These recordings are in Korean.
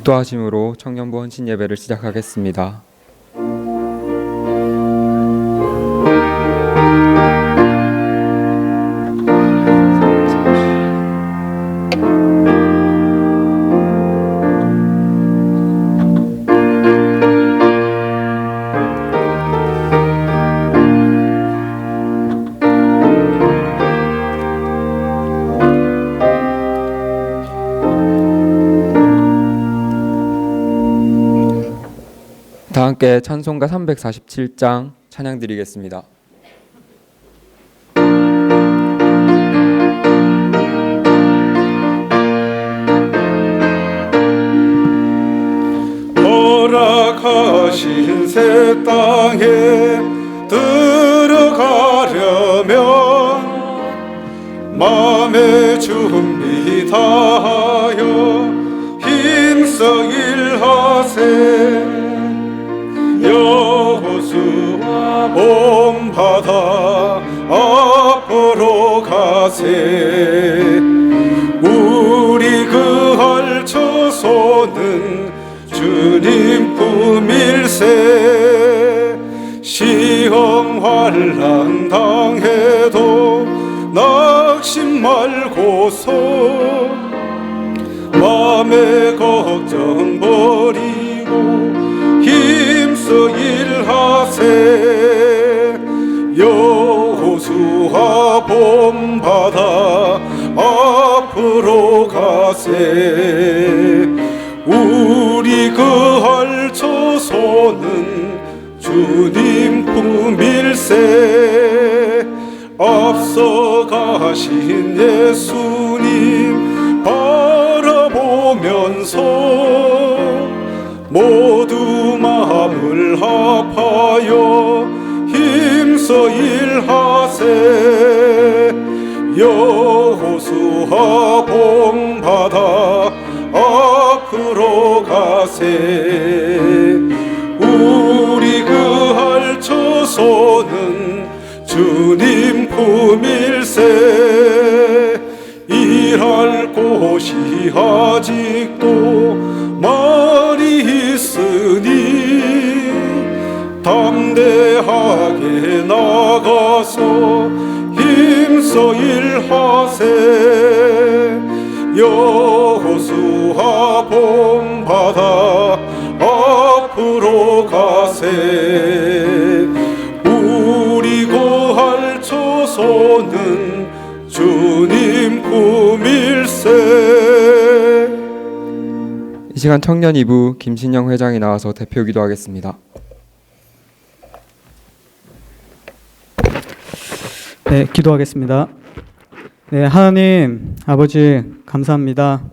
목도하심으로 청년부 헌신 예배를 시작하겠습니다. 다 함께 찬송가 347장 찬양 드리겠습니다. 허락하신 새 땅에 들어가려면 마음의 준비 다하여 힘써 일하세. 여호수아 본받아 앞으로 가세. 우리 그 헐초소는 주님 품일세. 시험 환난 당해도 낙심 말고서 맘의 걱정 버리고 힘써 일하세. 여호수아 본받아 앞으로 가세. 우리 그 헐초소는 주님 품일세. 앞서 가신 예수님 바라보면서 모두 마음을 합하여 힘써 일하세. 여호수아 본받아 앞으로 가세. 우리 그 헐초소는 주님 품일세. 일할 곳이 아직도 많이 있으니 담대하게 나가서 힘써 일하세. 여호수아 본받아 앞으로 가세. 우리 고할 초소는 주님 품일세. 이 시간 청년 2부 김신영 회장이 나와서 대표 기도하겠습니다. 네, 기도하겠습니다. 네, 하나님 아버지 감사합니다.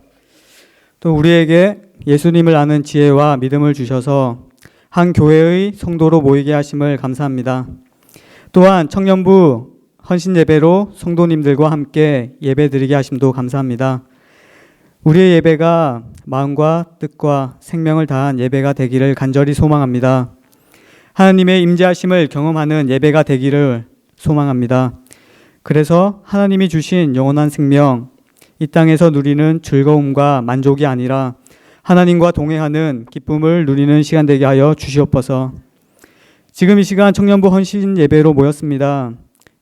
또 우리에게 예수님을 아는 지혜와 믿음을 주셔서 한 교회의 성도로 모이게 하심을 감사합니다. 또한 청년부 헌신 예배로 성도님들과 함께 예배드리게 하심도 감사합니다. 우리의 예배가 마음과 뜻과 생명을 다한 예배가 되기를 간절히 소망합니다. 하나님의 임재하심을 경험하는 예배가 되기를 소망합니다. 그래서 하나님이 주신 영원한 생명, 이 땅에서 누리는 즐거움과 만족이 아니라 하나님과 동행하는 기쁨을 누리는 시간 되게 하여 주시옵소서. 지금 이 시간 청년부 헌신 예배로 모였습니다.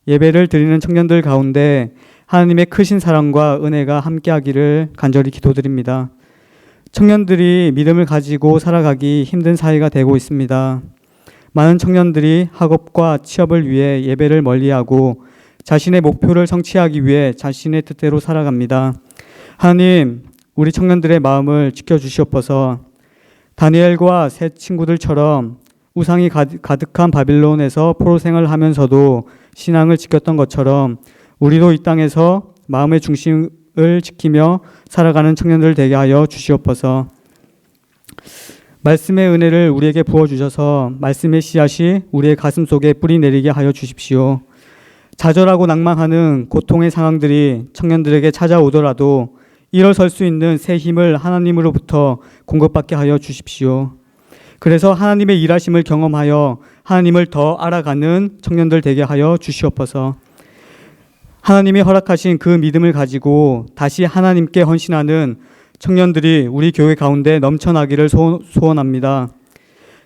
예배를 드리는 청년들 가운데 하나님의 크신 사랑과 은혜가 함께하기를 간절히 기도드립니다. 청년들이 믿음을 가지고 살아가기 힘든 사회가 되고 있습니다. 많은 청년들이 학업과 취업을 위해 예배를 멀리하고 자신의 목표를 성취하기 위해 자신의 뜻대로 살아갑니다. 하나님, 우리 청년들의 마음을 지켜주시옵소서. 다니엘과 세 친구들처럼 우상이 가득한 바빌론에서 포로생활을 하면서도 신앙을 지켰던 것처럼 우리도 이 땅에서 마음의 중심을 지키며 살아가는 청년들 되게 하여 주시옵소서. 말씀의 은혜를 우리에게 부어주셔서 말씀의 씨앗이 우리의 가슴 속에 뿌리 내리게 하여 주십시오. 좌절하고 낭망하는 고통의 상황들이 청년들에게 찾아오더라도 일어설 수 있는 새 힘을 하나님으로부터 공급받게 하여 주십시오. 그래서 하나님의 일하심을 경험하여 하나님을 더 알아가는 청년들 되게 하여 주시옵소서. 하나님이 허락하신 그 믿음을 가지고 다시 하나님께 헌신하는 청년들이 우리 교회 가운데 넘쳐나기를 소원합니다.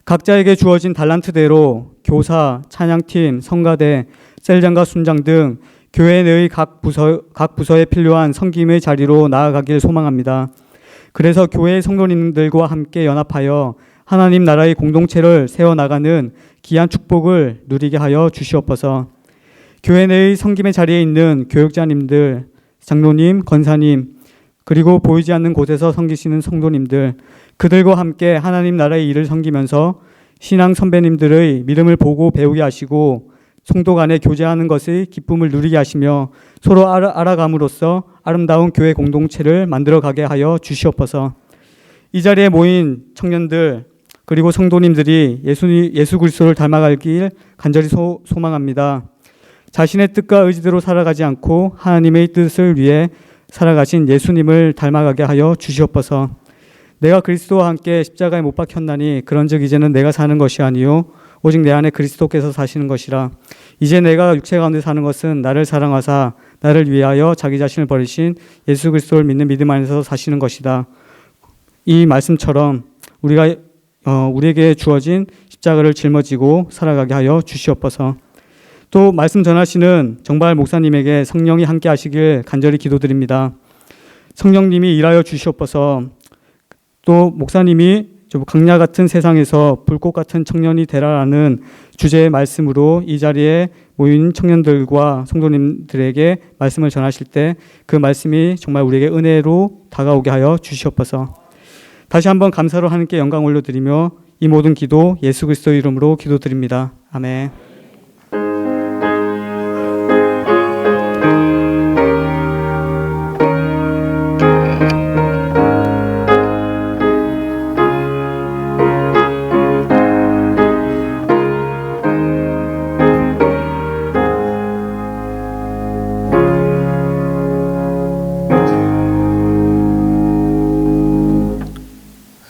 각자에게 주어진 달란트대로 교사, 찬양팀, 성가대, 셀장과 순장 등 교회 내의 각 부서에 필요한 섬김의 자리로 나아가길 소망합니다. 그래서 교회 성도님들과 함께 연합하여 하나님 나라의 공동체를 세워나가는 귀한 축복을 누리게 하여 주시옵소서. 교회 내의 섬김의 자리에 있는 교육자님들, 장로님, 권사님, 그리고 보이지 않는 곳에서 섬기시는 성도님들, 그들과 함께 하나님 나라의 일을 섬기면서 신앙 선배님들의 믿음을 보고 배우게 하시고 성도 간에 교제하는 것의 기쁨을 누리게 하시며 서로 알아감으로써 아름다운 교회 공동체를 만들어가게 하여 주시옵소서. 이 자리에 모인 청년들 그리고 성도님들이 예수 그리스도를 닮아가길 간절히 소망합니다. 자신의 뜻과 의지대로 살아가지 않고 하나님의 뜻을 위해 살아가신 예수님을 닮아가게 하여 주시옵소서. 내가 그리스도와 함께 십자가에 못 박혔나니 그런즉 이제는 내가 사는 것이 아니요 오직 내 안에 그리스도께서 사시는 것이라. 이제 내가 육체 가운데 사는 것은 나를 사랑하사 나를 위하여 자기 자신을 버리신 예수 그리스도를 믿는 믿음 안에서 사시는 것이다. 이 말씀처럼 우리에게 주어진 십자가를 짊어지고 살아가게 하여 주시옵소서. 또 말씀 전하시는 정발 목사님에게 성령이 함께 하시길 간절히 기도드립니다. 성령님이 일하여 주시옵소서. 또 목사님이 강야 같은 세상에서 불꽃 같은 청년이 되라라는 주제의 말씀으로 이 자리에 모인 청년들과 성도님들에게 말씀을 전하실 때 그 말씀이 정말 우리에게 은혜로 다가오게 하여 주시옵소서. 다시 한번 감사로 하나님께 영광 올려드리며 이 모든 기도 예수 그리스도 이름으로 기도드립니다. 아멘.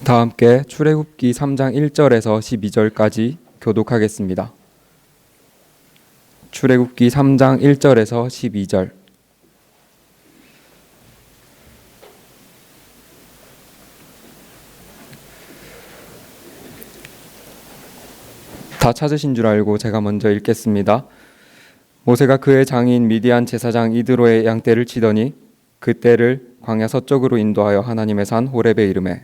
다 함께 출애굽기 3장 1절에서 12절까지 교독하겠습니다. 출애굽기 3장 1절에서 12절. 다 찾으신 줄 알고 제가 먼저 읽겠습니다. 모세가 그의 장인 미디안 제사장 이드로의 양떼를 치더니 그 떼를 광야 서쪽으로 인도하여 하나님의 산 호렙에 이르매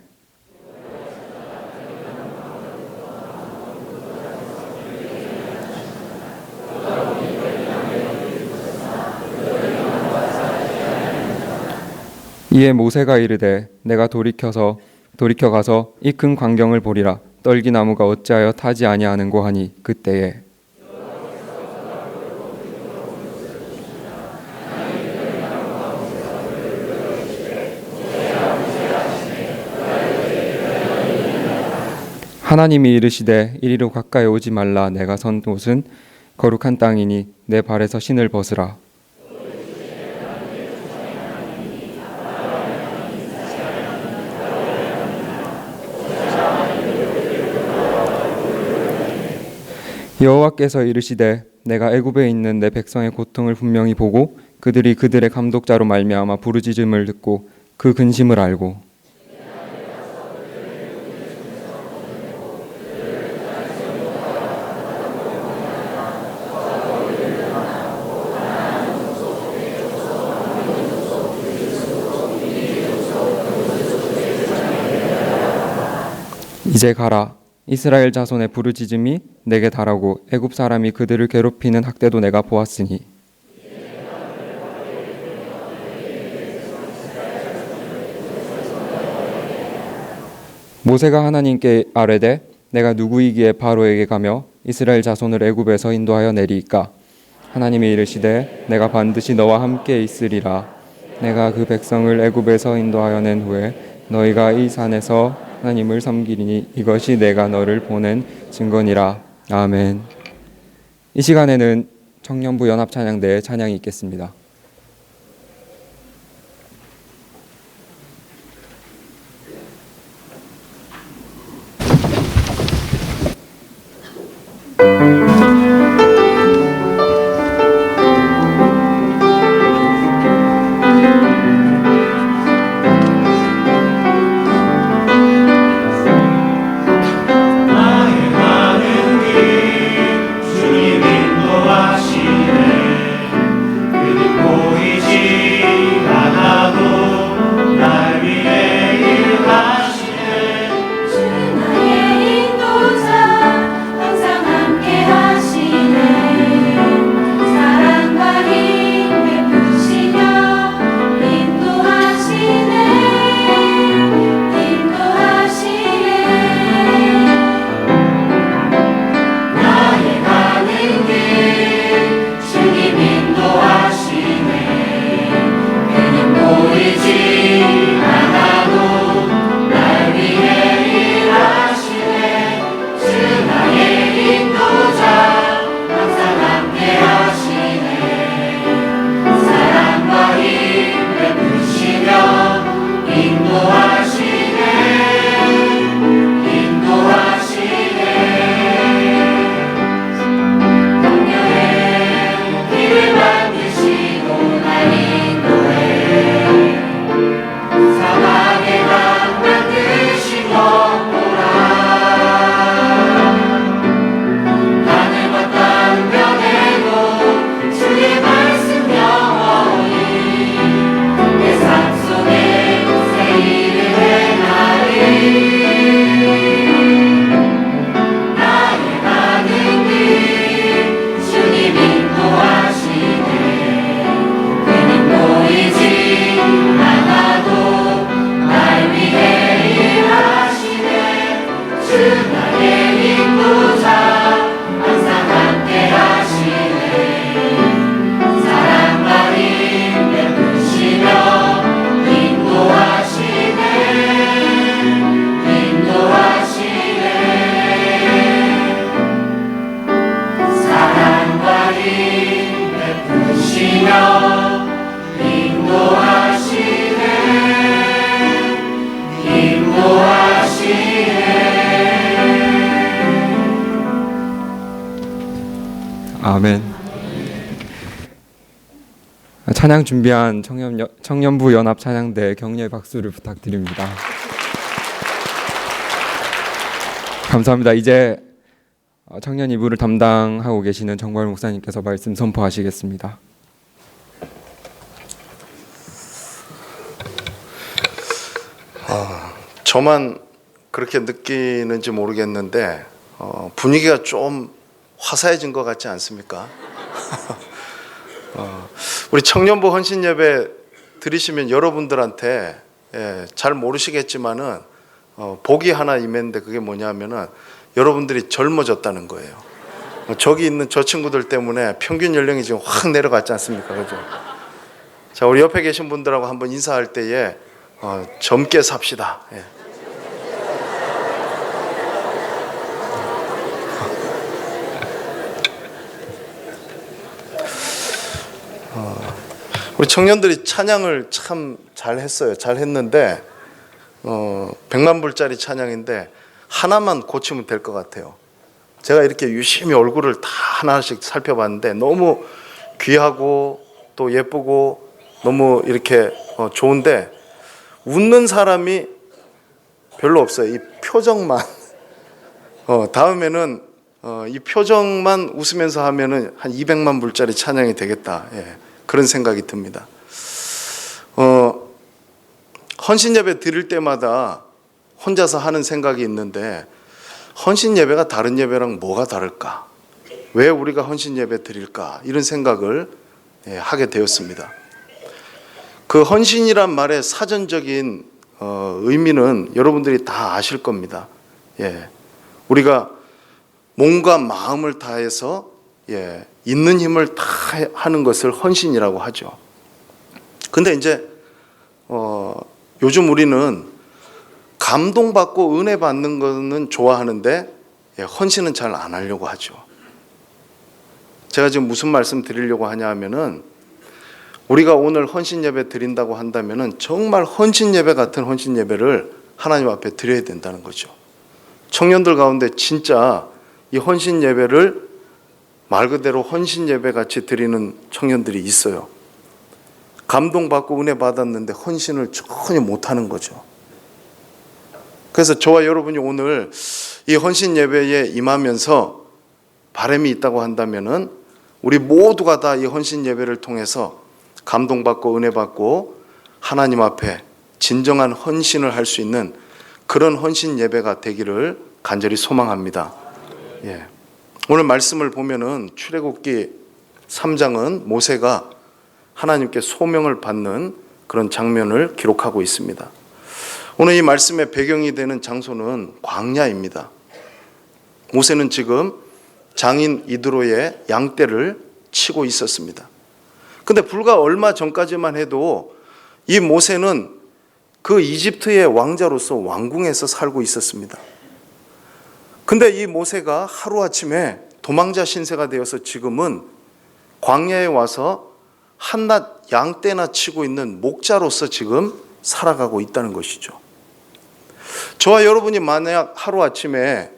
이에 모세가 이르되 내가 돌이켜 가서 이 큰 광경을 보리라. 떨기나무가 어찌하여 타지 아니하는고 하니 그때에 하나님이 이르시되 이리로 가까이 오지 말라. 내가 선 곳은 거룩한 땅이니 내 발에서 신을 벗으라. 여호와께서 이르시되 내가 애굽에 있는 내 백성의 고통을 분명히 보고 그들이 그들의 감독자로 말미암아 부르짖음을 듣고 그 근심을 알고 이제 가라. 이스라엘 자손의 부르짖음이 내게 달하고 애굽 사람이 그들을 괴롭히는 학대도 내가 보았으니 모세가 하나님께 아뢰되 내가 누구이기에 바로에게 가며 이스라엘 자손을 애굽에서 인도하여 내리이까. 하나님이 이르시되 내가 반드시 너와 함께 있으리라. 내가 그 백성을 애굽에서 인도하여 낸 후에 너희가 이 산에서 하나님을 섬기리니 이것이 내가 너를 보낸 증거니라. 아멘. 이 시간에는 청년부 연합찬양대의 찬양이 있겠습니다. 아멘. 찬양 준비한 청년부 연합 찬양대 격려의 박수를 부탁드립니다. 감사합니다. 이제 청년 이부를 담당하고 계시는 정발 목사님께서 말씀 선포하시겠습니다. 저만 그렇게 느끼는지 모르겠는데 분위기가 좀 화사해진 것 같지 않습니까? 우리 청년부 헌신 예배 들으시면 여러분들한테 잘 모르시겠지만은 복이 하나 임했는데 그게 뭐냐면은 여러분들이 젊어졌다는 거예요. 저기 있는 저 친구들 때문에 평균 연령이 지금 확 내려갔지 않습니까? 그죠? 자, 우리 옆에 계신 분들하고 한번 인사할 때에 젊게 삽시다. 예. 우리 청년들이 찬양을 참 잘했어요. 잘했는데 100만 불짜리 찬양인데 하나만 고치면 될 것 같아요. 제가 이렇게 유심히 얼굴을 다 하나씩 살펴봤는데 너무 귀하고 또 예쁘고 너무 이렇게 좋은데 웃는 사람이 별로 없어요. 이 표정만 다음에는 이 표정만 웃으면서 하면은 한 200만 불짜리 찬양이 되겠다. 예, 그런 생각이 듭니다. 헌신 예배 드릴 때마다 혼자서 하는 생각이 있는데 헌신 예배가 다른 예배랑 뭐가 다를까? 왜 우리가 헌신 예배 드릴까? 이런 생각을 하게 되었습니다. 그 헌신이란 말의 사전적인 의미는 여러분들이 다 아실 겁니다. 예, 우리가 몸과 마음을 다해서 있는 힘을 다 하는 것을 헌신이라고 하죠. 근데 이제 요즘 우리는 감동받고 은혜 받는 거는 좋아하는데 헌신은 잘 안 하려고 하죠. 제가 지금 무슨 말씀 드리려고 하냐 하면은 우리가 오늘 헌신 예배 드린다고 한다면은 정말 헌신 예배 같은 헌신 예배를 하나님 앞에 드려야 된다는 거죠. 청년들 가운데 진짜 이 헌신 예배를 말 그대로 헌신 예배 같이 드리는 청년들이 있어요. 감동받고 은혜 받았는데 헌신을 전혀 못하는 거죠. 그래서 저와 여러분이 오늘 이 헌신 예배에 임하면서 바람이 있다고 한다면은 우리 모두가 다 이 헌신 예배를 통해서 감동받고 은혜 받고 하나님 앞에 진정한 헌신을 할 수 있는 그런 헌신 예배가 되기를 간절히 소망합니다. 예. 오늘 말씀을 보면은 출애굽기 3장은 모세가 하나님께 소명을 받는 그런 장면을 기록하고 있습니다. 오늘 이 말씀의 배경이 되는 장소는 광야입니다. 모세는 지금 장인 이드로의 양떼를 치고 있었습니다. 근데 불과 얼마 전까지만 해도 이 모세는 그 이집트의 왕자로서 왕궁에서 살고 있었습니다. 근데 이 모세가 하루아침에 도망자 신세가 되어서 지금은 광야에 와서 한낱 양떼나 치고 있는 목자로서 지금 살아가고 있다는 것이죠. 저와 여러분이 만약 하루아침에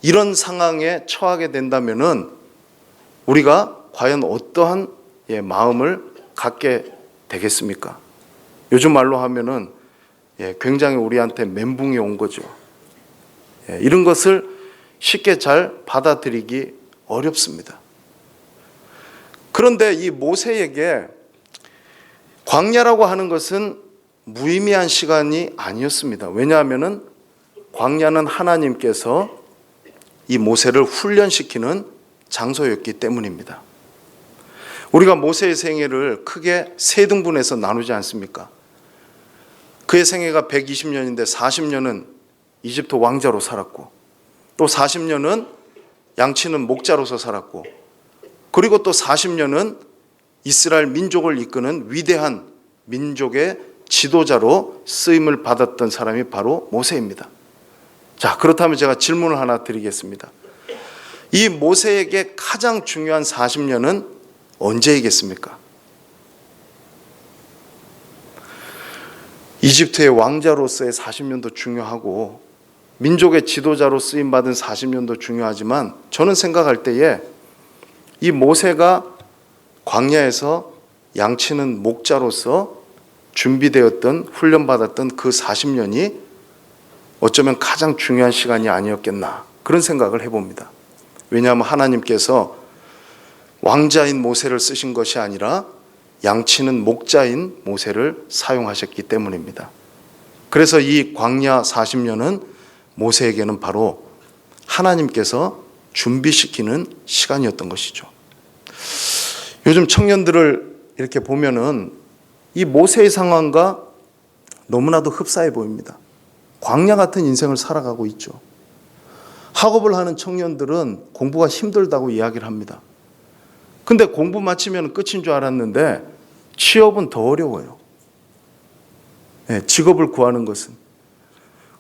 이런 상황에 처하게 된다면은 우리가 과연 어떠한 마음을 갖게 되겠습니까? 요즘 말로 하면은 굉장히 우리한테 멘붕이 온 거죠. 이런 것을 쉽게 잘 받아들이기 어렵습니다. 그런데 이 모세에게 광야라고 하는 것은 무의미한 시간이 아니었습니다. 왜냐하면은 광야는 하나님께서 이 모세를 훈련시키는 장소였기 때문입니다. 우리가 모세의 생애를 크게 세 등분해서 나누지 않습니까? 그의 생애가 120년인데 40년은 이집트 왕자로 살았고 또 40년은 양치는 목자로서 살았고 그리고 또 40년은 이스라엘 민족을 이끄는 위대한 민족의 지도자로 쓰임을 받았던 사람이 바로 모세입니다. 자, 그렇다면 제가 질문을 하나 드리겠습니다. 이 모세에게 가장 중요한 40년은 언제이겠습니까? 이집트의 왕자로서의 40년도 중요하고 민족의 지도자로 쓰임받은 40년도 중요하지만 저는 생각할 때에 이 모세가 광야에서 양치는 목자로서 준비되었던 훈련받았던 그 40년이 어쩌면 가장 중요한 시간이 아니었겠나 그런 생각을 해봅니다. 왜냐하면 하나님께서 왕자인 모세를 쓰신 것이 아니라 양치는 목자인 모세를 사용하셨기 때문입니다. 그래서 이 광야 40년은 모세에게는 바로 하나님께서 준비시키는 시간이었던 것이죠. 요즘 청년들을 이렇게 보면은 이 모세의 상황과 너무나도 흡사해 보입니다. 광야 같은 인생을 살아가고 있죠. 학업을 하는 청년들은 공부가 힘들다고 이야기를 합니다. 근데 공부 마치면 끝인 줄 알았는데 취업은 더 어려워요. 네, 직업을 구하는 것은.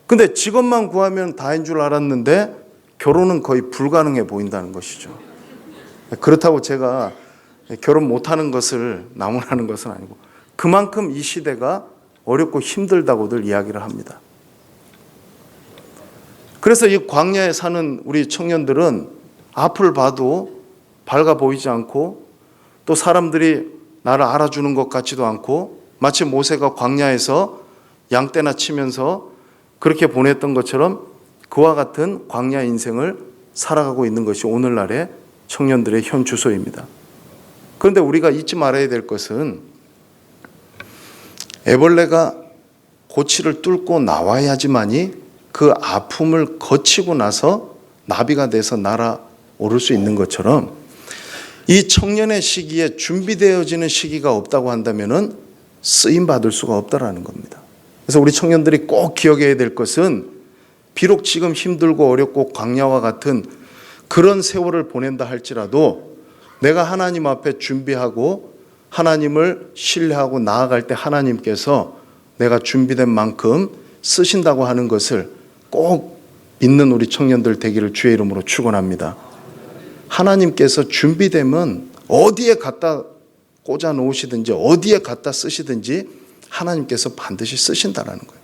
근데 직업만 구하면 다인 줄 알았는데 결혼은 거의 불가능해 보인다는 것이죠. 그렇다고 제가 결혼 못하는 것을 나무라는 것은 아니고 그만큼 이 시대가 어렵고 힘들다고들 이야기를 합니다. 그래서 이 광야에 사는 우리 청년들은 앞을 봐도 밝아 보이지 않고 또 사람들이 나를 알아주는 것 같지도 않고 마치 모세가 광야에서 양떼나 치면서 그렇게 보냈던 것처럼 그와 같은 광야 인생을 살아가고 있는 것이 오늘날의 청년들의 현 주소입니다. 그런데 우리가 잊지 말아야 될 것은 애벌레가 고치를 뚫고 나와야지만이 그 아픔을 거치고 나서 나비가 돼서 날아오를 수 있는 것처럼 이 청년의 시기에 준비되어지는 시기가 없다고 한다면은 쓰임 받을 수가 없다라는 겁니다. 그래서 우리 청년들이 꼭 기억해야 될 것은 비록 지금 힘들고 어렵고 광야와 같은 그런 세월을 보낸다 할지라도 내가 하나님 앞에 준비하고 하나님을 신뢰하고 나아갈 때 하나님께서 내가 준비된 만큼 쓰신다고 하는 것을 꼭 믿는 우리 청년들 되기를 주의 이름으로 축원합니다. 하나님께서 준비되면 어디에 갖다 꽂아 놓으시든지 어디에 갖다 쓰시든지 하나님께서 반드시 쓰신다라는 거예요.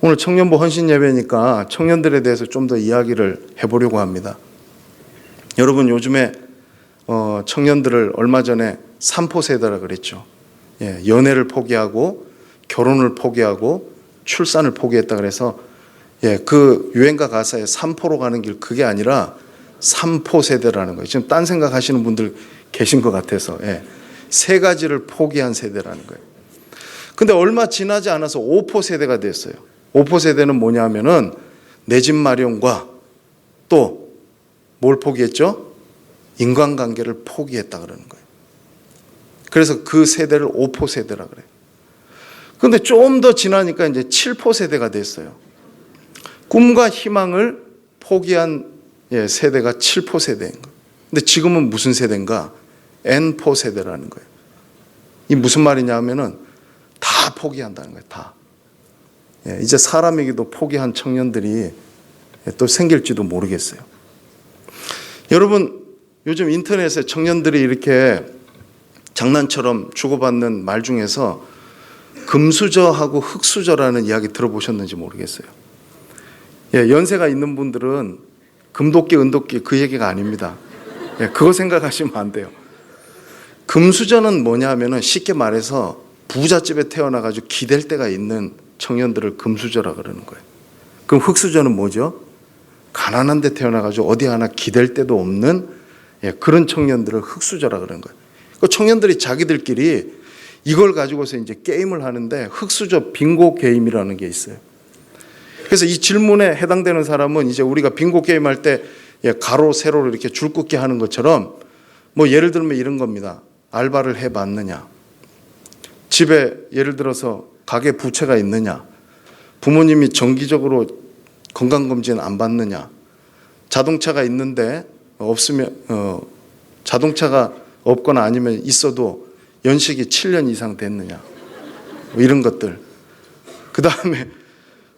오늘 청년부 헌신 예배니까 청년들에 대해서 좀 더 이야기를 해보려고 합니다. 여러분 요즘에 청년들을 얼마 전에 삼포세대라 그랬죠. 연애를 포기하고 결혼을 포기하고 출산을 포기했다 그래서 그 유행가 가사에 삼포로 가는 길 그게 아니라 삼포세대라는 거예요. 지금 딴 생각하시는 분들 계신 것 같아서 세 가지를 포기한 세대라는 거예요. 근데 얼마 지나지 않아서 오포세대가 됐어요. 오포세대는 뭐냐 하면은 내 집 마련과 또 뭘 포기했죠? 인간관계를 포기했다 그러는 거예요. 그래서 그 세대를 오포세대라 그래요. 근데 좀 더 지나니까 이제 7포세대가 됐어요. 꿈과 희망을 포기한 세대가 7포세대인 거예요. 근데 지금은 무슨 세대인가? N포세대라는 거예요. 이 무슨 말이냐 하면은 다 포기한다는 거예요. 다. 이제 사람에게도 포기한 청년들이 또 생길지도 모르겠어요. 여러분 요즘 인터넷에 청년들이 이렇게 장난처럼 주고받는 말 중에서 금수저하고 흙수저라는 이야기 들어보셨는지 모르겠어요. 연세가 있는 분들은 금도끼 은도끼 그 얘기가 아닙니다. 그거 생각하시면 안 돼요. 금수저는 뭐냐 하면은 쉽게 말해서 부잣집에 태어나가지고 기댈 데가 있는 청년들을 금수저라 그러는 거예요. 그럼 흙수저는 뭐죠? 가난한 데 태어나가지고 어디 하나 기댈 데도 없는 그런 청년들을 흙수저라 그러는 거예요. 그 청년들이 자기들끼리 이걸 가지고서 이제 게임을 하는데 흙수저 빙고 게임이라는 게 있어요. 그래서 이 질문에 해당되는 사람은 이제 우리가 빙고 게임 할 때 가로 세로로 이렇게 줄긋기 하는 것처럼 뭐 예를 들면 이런 겁니다. 알바를 해봤느냐? 집에 예를 들어서 가계 부채가 있느냐? 부모님이 정기적으로 건강검진 안 받느냐? 자동차가 있는데 없으면 자동차가 없거나 아니면 있어도 연식이 7년 이상 됐느냐? 뭐 이런 것들. 그 다음에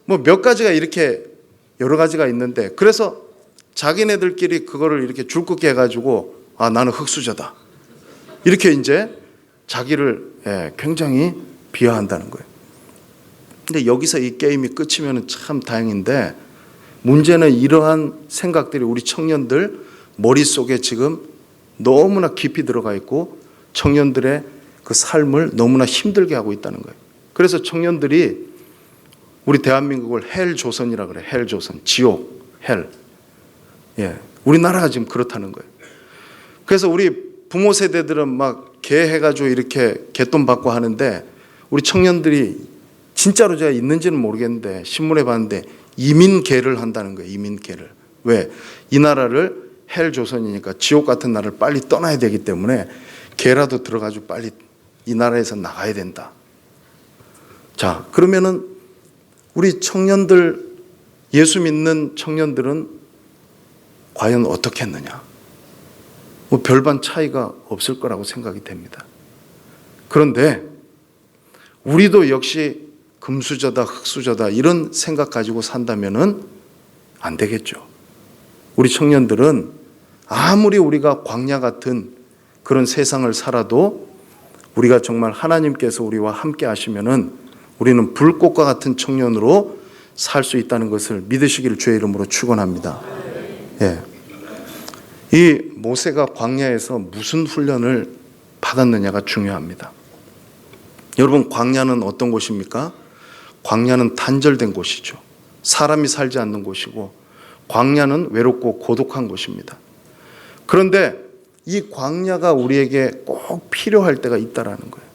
뭐 몇 가지가 이렇게 여러 가지가 있는데 그래서 자기네들끼리 그거를 이렇게 줄긋게 해가지고 아 나는 흙수저다. 이렇게 이제 자기를 굉장히 비하한다는 거예요. 근데 여기서 이 게임이 끝이면 참 다행인데 문제는 이러한 생각들이 우리 청년들 머릿속에 지금 너무나 깊이 들어가 있고 청년들의 그 삶을 너무나 힘들게 하고 있다는 거예요. 그래서 청년들이 우리 대한민국을 헬 조선이라 그래. 헬 조선, 지옥, 헬. 예, 우리나라가 지금 그렇다는 거예요. 그래서 우리 부모 세대들은 막 개 해가지고 이렇게 개돈 받고 하는데 우리 청년들이 진짜로 제가 있는지는 모르겠는데 신문에 봤는데 이민개를 한다는 거예요. 이민개를. 왜? 이 나라를 헬 조선이니까 지옥 같은 나라를 빨리 떠나야 되기 때문에 개라도 들어가지고 빨리 이 나라에서 나가야 된다. 자, 그러면은 우리 청년들, 예수 믿는 청년들은 과연 어떻게 했느냐? 뭐 별반 차이가 없을 거라고 생각이 됩니다. 그런데 우리도 역시 금수저다, 흙수저다 이런 생각 가지고 산다면은 안 되겠죠. 우리 청년들은 아무리 우리가 광야 같은 그런 세상을 살아도 우리가 정말 하나님께서 우리와 함께 하시면은 우리는 불꽃과 같은 청년으로 살 수 있다는 것을 믿으시기를 주의 이름으로 축원합니다. 예. 이 모세가 광야에서 무슨 훈련을 받았느냐가 중요합니다. 여러분, 광야는 어떤 곳입니까? 광야는 단절된 곳이죠. 사람이 살지 않는 곳이고 광야는 외롭고 고독한 곳입니다. 그런데 이 광야가 우리에게 꼭 필요할 때가 있다라는 거예요.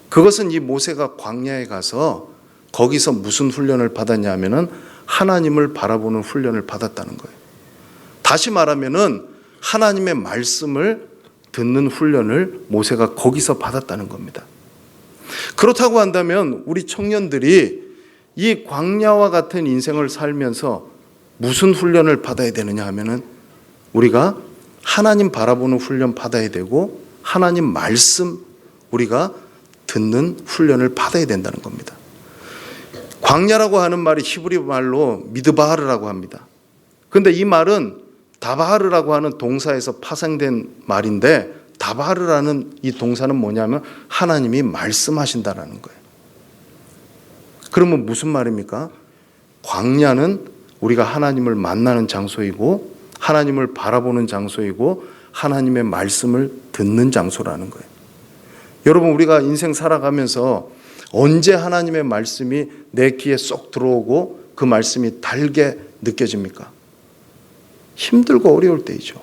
그것은 이 모세가 광야에 가서 거기서 무슨 훈련을 받았냐 하면은 하나님을 바라보는 훈련을 받았다는 거예요. 다시 말하면은 하나님의 말씀을 듣는 훈련을 모세가 거기서 받았다는 겁니다. 그렇다고 한다면 우리 청년들이 이 광야와 같은 인생을 살면서 무슨 훈련을 받아야 되느냐 하면은 우리가 하나님 바라보는 훈련 받아야 되고 하나님 말씀 우리가 듣는 훈련을 받아야 된다는 겁니다. 광야라고 하는 말이 히브리 말로 미드바하르라고 합니다. 그런데 이 말은 다바하르라고 하는 동사에서 파생된 말인데 다바하르라는 이 동사는 뭐냐면 하나님이 말씀하신다라는 거예요. 그러면 무슨 말입니까? 광야는 우리가 하나님을 만나는 장소이고 하나님을 바라보는 장소이고 하나님의 말씀을 듣는 장소라는 거예요. 여러분, 우리가 인생 살아가면서 언제 하나님의 말씀이 내 귀에 쏙 들어오고 그 말씀이 달게 느껴집니까? 힘들고 어려울 때이죠.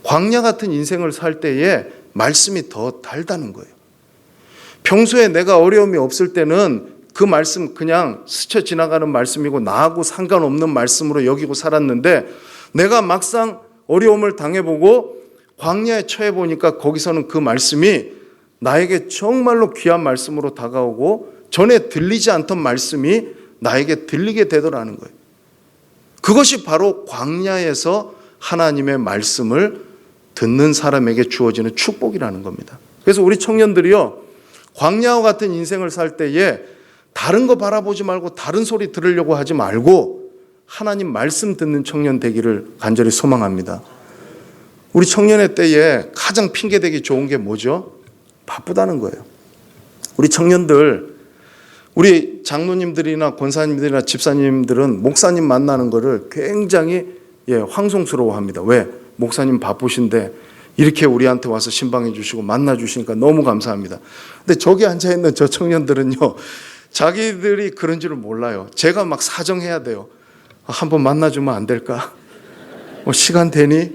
광야 같은 인생을 살 때에 말씀이 더 달다는 거예요. 평소에 내가 어려움이 없을 때는 그 말씀 그냥 스쳐 지나가는 말씀이고 나하고 상관없는 말씀으로 여기고 살았는데 내가 막상 어려움을 당해보고 광야에 처해보니까 거기서는 그 말씀이 나에게 정말로 귀한 말씀으로 다가오고 전에 들리지 않던 말씀이 나에게 들리게 되더라는 거예요. 그것이 바로 광야에서 하나님의 말씀을 듣는 사람에게 주어지는 축복이라는 겁니다. 그래서 우리 청년들이요, 광야와 같은 인생을 살 때에 다른 거 바라보지 말고 다른 소리 들으려고 하지 말고 하나님 말씀 듣는 청년 되기를 간절히 소망합니다. 우리 청년의 때에 가장 핑계대기 좋은 게 뭐죠? 바쁘다는 거예요. 우리 청년들, 우리 장로님들이나 권사님들이나 집사님들은 목사님 만나는 거를 굉장히 황송스러워합니다. 왜? 목사님 바쁘신데 이렇게 우리한테 와서 신방해 주시고 만나 주시니까 너무 감사합니다. 근데 저기 앉아 있는 저 청년들은요, 자기들이 그런 줄을 몰라요. 제가 막 사정해야 돼요. 한번 만나주면 안 될까? 시간 되니?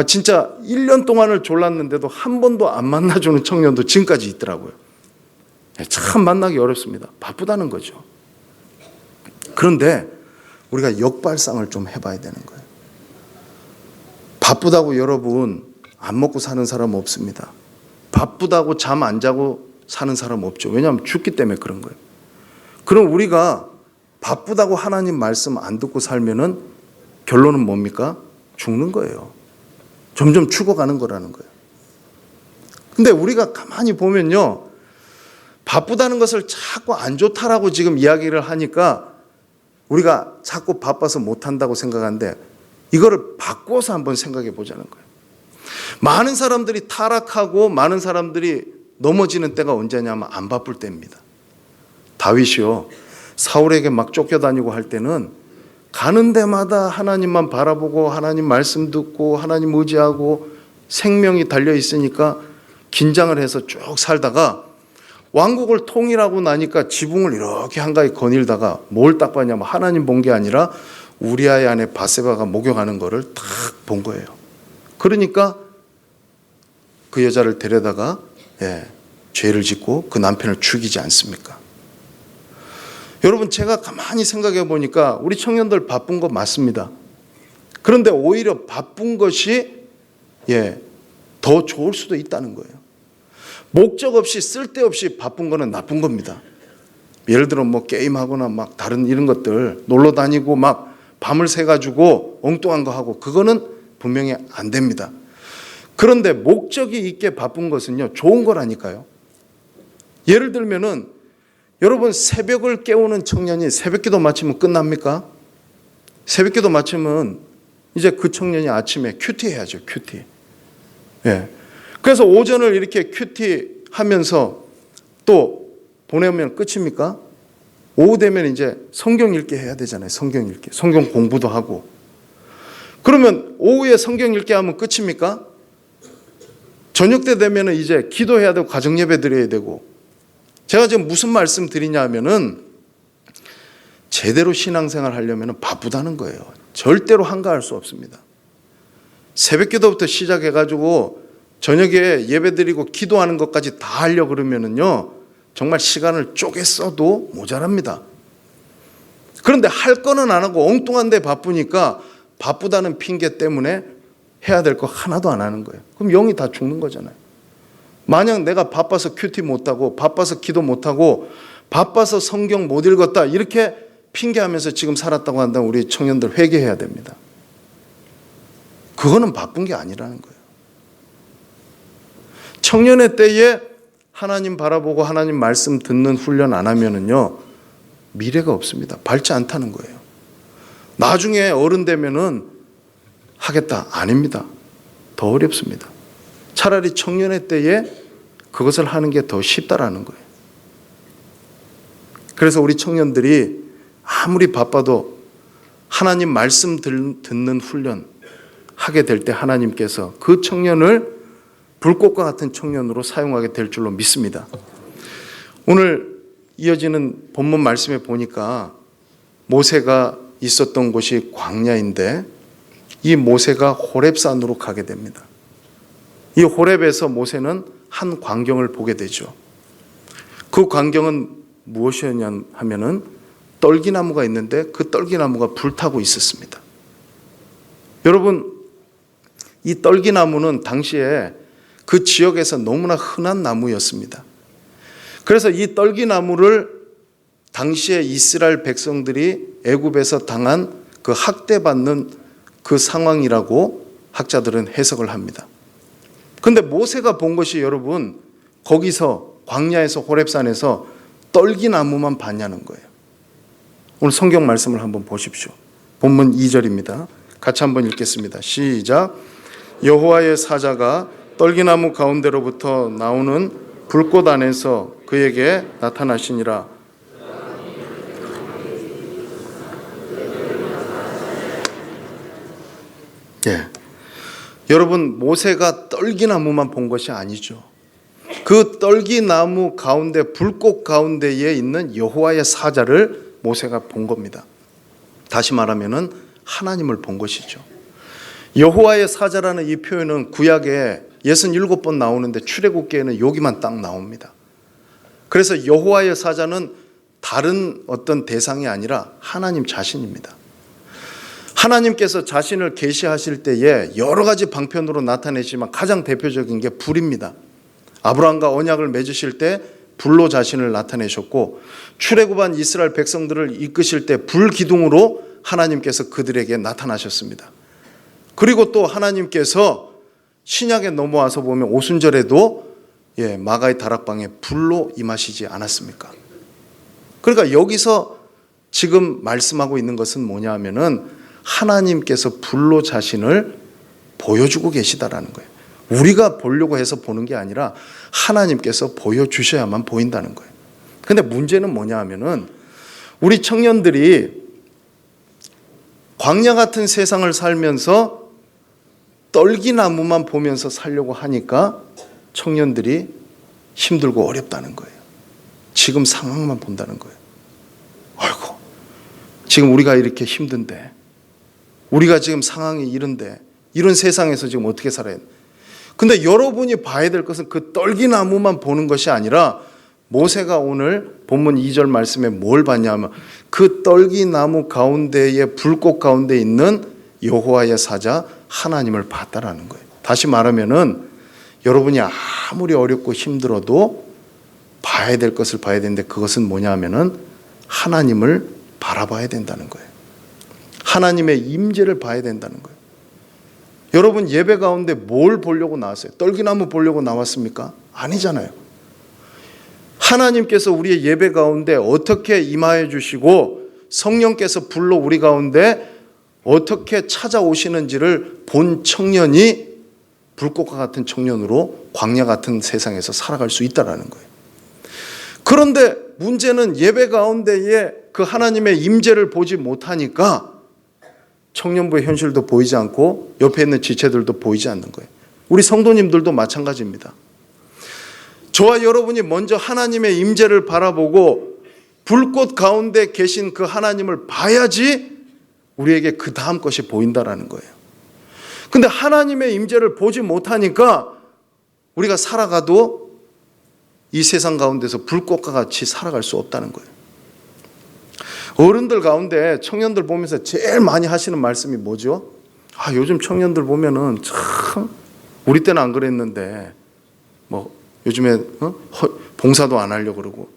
진짜 1년 동안을 졸랐는데도 한 번도 안 만나주는 청년도 지금까지 있더라고요. 참 만나기 어렵습니다. 바쁘다는 거죠. 그런데 우리가 역발상을 좀 해봐야 되는 거예요. 바쁘다고 여러분 안 먹고 사는 사람 없습니다. 바쁘다고 잠 안 자고 사는 사람 없죠. 왜냐하면 죽기 때문에 그런 거예요. 그럼 우리가 바쁘다고 하나님 말씀 안 듣고 살면은 결론은 뭡니까? 죽는 거예요. 점점 죽어가는 거라는 거예요. 근데 우리가 가만히 보면요, 바쁘다는 것을 자꾸 안 좋다라고 지금 이야기를 하니까 우리가 자꾸 바빠서 못한다고 생각하는데 이거를 바꿔서 한번 생각해 보자는 거예요. 많은 사람들이 타락하고 많은 사람들이 넘어지는 때가 언제냐면 안 바쁠 때입니다. 다윗이요, 사울에게 막 쫓겨다니고 할 때는 가는 데마다 하나님만 바라보고 하나님 말씀 듣고 하나님 의지하고 생명이 달려 있으니까 긴장을 해서 쭉 살다가 왕국을 통일하고 나니까 지붕을 이렇게 한가위 거닐다가 뭘 딱 봤냐면 하나님 본 게 아니라 우리아의 아내 바세바가 목욕하는 거를 딱 본 거예요. 그러니까 그 여자를 데려다가 죄를 짓고 그 남편을 죽이지 않습니까? 여러분, 제가 가만히 생각해 보니까 우리 청년들 바쁜 거 맞습니다. 그런데 오히려 바쁜 것이 더 좋을 수도 있다는 거예요. 목적 없이 쓸데없이 바쁜 거는 나쁜 겁니다. 예를 들어 뭐 게임하거나 막 다른 이런 것들 놀러 다니고 막 밤을 새가지고 엉뚱한 거 하고 그거는 분명히 안 됩니다. 그런데 목적이 있게 바쁜 것은요, 좋은 거라니까요. 예를 들면은 여러분, 새벽을 깨우는 청년이 새벽기도 마치면 끝납니까? 새벽기도 마치면 이제 그 청년이 아침에 큐티 해야죠. 큐티. 그래서 오전을 이렇게 큐티 하면서 또 보내면 끝입니까? 오후 되면 이제 성경 읽기 해야 되잖아요. 성경 읽기. 성경 공부도 하고. 그러면 오후에 성경 읽기 하면 끝입니까? 저녁 때 되면 이제 기도해야 되고 가정 예배 드려야 되고. 제가 지금 무슨 말씀 드리냐 하면은 제대로 신앙생활 하려면 바쁘다는 거예요. 절대로 한가할 수 없습니다. 새벽 기도부터 시작해가지고 저녁에 예배 드리고 기도하는 것까지 다 하려고 그러면은요, 정말 시간을 쪼개 써도 모자랍니다. 그런데 할 거는 안 하고 엉뚱한 데 바쁘니까 바쁘다는 핑계 때문에 해야 될 거 하나도 안 하는 거예요. 그럼 영이 다 죽는 거잖아요. 만약 내가 바빠서 큐티 못하고 바빠서 기도 못하고 바빠서 성경 못 읽었다 이렇게 핑계하면서 지금 살았다고 한다면 우리 청년들 회개해야 됩니다. 그거는 바쁜 게 아니라는 거예요. 청년의 때에 하나님 바라보고 하나님 말씀 듣는 훈련 안 하면은요, 미래가 없습니다. 밝지 않다는 거예요. 나중에 어른 되면은 하겠다. 아닙니다. 더 어렵습니다. 차라리 청년의 때에 그것을 하는 게 더 쉽다라는 거예요. 그래서 우리 청년들이 아무리 바빠도 하나님 말씀 듣는 훈련 하게 될 때 하나님께서 그 청년을 불꽃과 같은 청년으로 사용하게 될 줄로 믿습니다. 오늘 이어지는 본문 말씀에 보니까 모세가 있었던 곳이 광야인데 이 모세가 호렙산으로 가게 됩니다. 이 호렙에서 모세는 한 광경을 보게 되죠. 그 광경은 무엇이었냐 하면은 떨기나무가 있는데 그 떨기나무가 불타고 있었습니다. 여러분, 이 떨기나무는 당시에 그 지역에서 너무나 흔한 나무였습니다. 그래서 이 떨기나무를 당시에 이스라엘 백성들이 애굽에서 당한 그 학대받는 그 상황이라고 학자들은 해석을 합니다. 그런데 모세가 본 것이 여러분, 거기서 광야에서 호렙산에서 떨기나무만 봤냐는 거예요. 오늘 성경 말씀을 한번 보십시오. 본문 2절입니다. 같이 한번 읽겠습니다. 시작. 여호와의 사자가 떨기나무 가운데로부터 나오는 불꽃 안에서 그에게 나타나시니라. 여러분, 모세가 떨기나무만 본 것이 아니죠. 그 떨기나무 가운데 불꽃 가운데에 있는 여호와의 사자를 모세가 본 겁니다. 다시 말하면은 하나님을 본 것이죠. 여호와의 사자라는 이 표현은 구약에 67번 나오는데 출애굽기에는 여기만 딱 나옵니다. 그래서 여호와의 사자는 다른 어떤 대상이 아니라 하나님 자신입니다. 하나님께서 자신을 계시하실 때에 여러 가지 방편으로 나타내시지만 가장 대표적인 게 불입니다. 아브라함과 언약을 맺으실 때 불로 자신을 나타내셨고, 출애굽한 이스라엘 백성들을 이끄실 때 불기둥으로 하나님께서 그들에게 나타나셨습니다. 그리고 또 하나님께서 신약에 넘어와서 보면 오순절에도 마가의 다락방에 불로 임하시지 않았습니까? 그러니까 여기서 지금 말씀하고 있는 것은 뭐냐 하면은 하나님께서 불로 자신을 보여주고 계시다라는 거예요. 우리가 보려고 해서 보는 게 아니라 하나님께서 보여주셔야만 보인다는 거예요. 근데 문제는 뭐냐 하면은 우리 청년들이 광야 같은 세상을 살면서 떨기나무만 보면서 살려고 하니까 청년들이 힘들고 어렵다는 거예요. 지금 상황만 본다는 거예요. 아이고, 지금 우리가 이렇게 힘든데, 우리가 지금 상황이 이런데, 이런 세상에서 지금 어떻게 살아야 돼? 근데 여러분이 봐야 될 것은 그 떨기나무만 보는 것이 아니라, 모세가 오늘 본문 2절 말씀에 뭘 봤냐면 그 떨기나무 가운데에 불꽃 가운데 있는 여호와의 사자 하나님을 봤다라는 거예요. 다시 말하면은 여러분이 아무리 어렵고 힘들어도 봐야 될 것을 봐야 되는데, 그것은 뭐냐 하면은 하나님을 바라봐야 된다는 거예요. 하나님의 임재를 봐야 된다는 거예요. 여러분 예배 가운데 뭘 보려고 나왔어요? 떨기나무 보려고 나왔습니까? 아니잖아요. 하나님께서 우리의 예배 가운데 어떻게 임하여 주시고 성령께서 불러 우리 가운데 어떻게 찾아오시는지를 본 청년이 불꽃과 같은 청년으로 광야 같은 세상에서 살아갈 수 있다는 거예요. 그런데 문제는 예배 가운데에 그 하나님의 임재를 보지 못하니까 청년부의 현실도 보이지 않고 옆에 있는 지체들도 보이지 않는 거예요. 우리 성도님들도 마찬가지입니다. 저와 여러분이 먼저 하나님의 임재를 바라보고 불꽃 가운데 계신 그 하나님을 봐야지 우리에게 그 다음 것이 보인다라는 거예요. 근데 하나님의 임재를 보지 못하니까 우리가 살아가도 이 세상 가운데서 불꽃과 같이 살아갈 수 없다는 거예요. 어른들 가운데 청년들 보면서 제일 많이 하시는 말씀이 뭐죠? 아, 요즘 청년들 보면은 참 우리 때는 안 그랬는데 뭐 요즘에 봉사도 안 하려고 그러고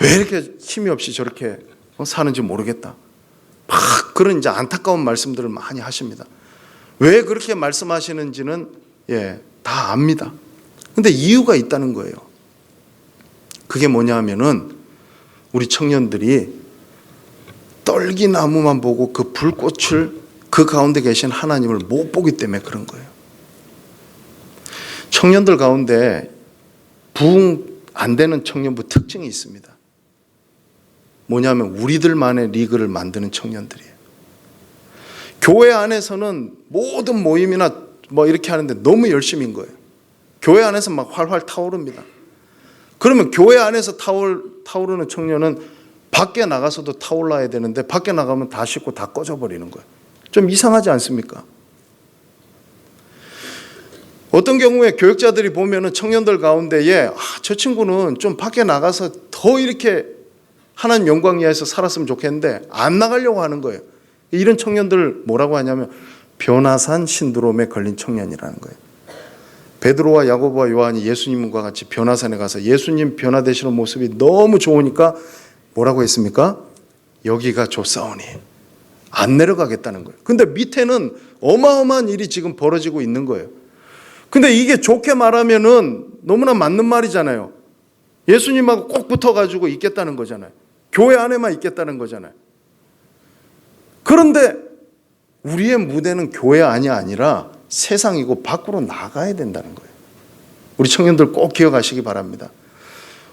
왜 이렇게 힘이 없이 저렇게 사는지 모르겠다. 막 그런 이제 안타까운 말씀들을 많이 하십니다. 왜 그렇게 말씀하시는지는 다 압니다. 근데 이유가 있다는 거예요. 그게 뭐냐 하면은 우리 청년들이 떨기나무만 보고 그 불꽃을 그 가운데 계신 하나님을 못 보기 때문에 그런 거예요. 청년들 가운데 부흥 안 되는 청년부 특징이 있습니다. 뭐냐면 우리들만의 리그를 만드는 청년들이에요. 교회 안에서는 모든 모임이나 뭐 이렇게 하는데 너무 열심인 거예요. 교회 안에서 막 활활 타오릅니다. 그러면 교회 안에서 타오르는 청년은 밖에 나가서도 타올라야 되는데 밖에 나가면 다 식고 다 꺼져버리는 거예요. 좀 이상하지 않습니까? 어떤 경우에 교육자들이 보면은 청년들 가운데에 저 친구는 좀 밖에 나가서 더 이렇게 하나님 영광 이하에서 살았으면 좋겠는데 안 나가려고 하는 거예요. 이런 청년들 뭐라고 하냐면 변화산 신드롬에 걸린 청년이라는 거예요. 베드로와 야고보와 요한이 예수님과 같이 변화산에 가서 예수님 변화되시는 모습이 너무 좋으니까 뭐라고 했습니까? 여기가 좋사오니 안 내려가겠다는 거예요. 근데 밑에는 어마어마한 일이 지금 벌어지고 있는 거예요. 근데 이게 좋게 말하면은 너무나 맞는 말이잖아요. 예수님하고 꼭 붙어가지고 있겠다는 거잖아요. 교회 안에만 있겠다는 거잖아요. 그런데 우리의 무대는 교회 안이 아니라 세상이고 밖으로 나가야 된다는 거예요. 우리 청년들 꼭 기억하시기 바랍니다.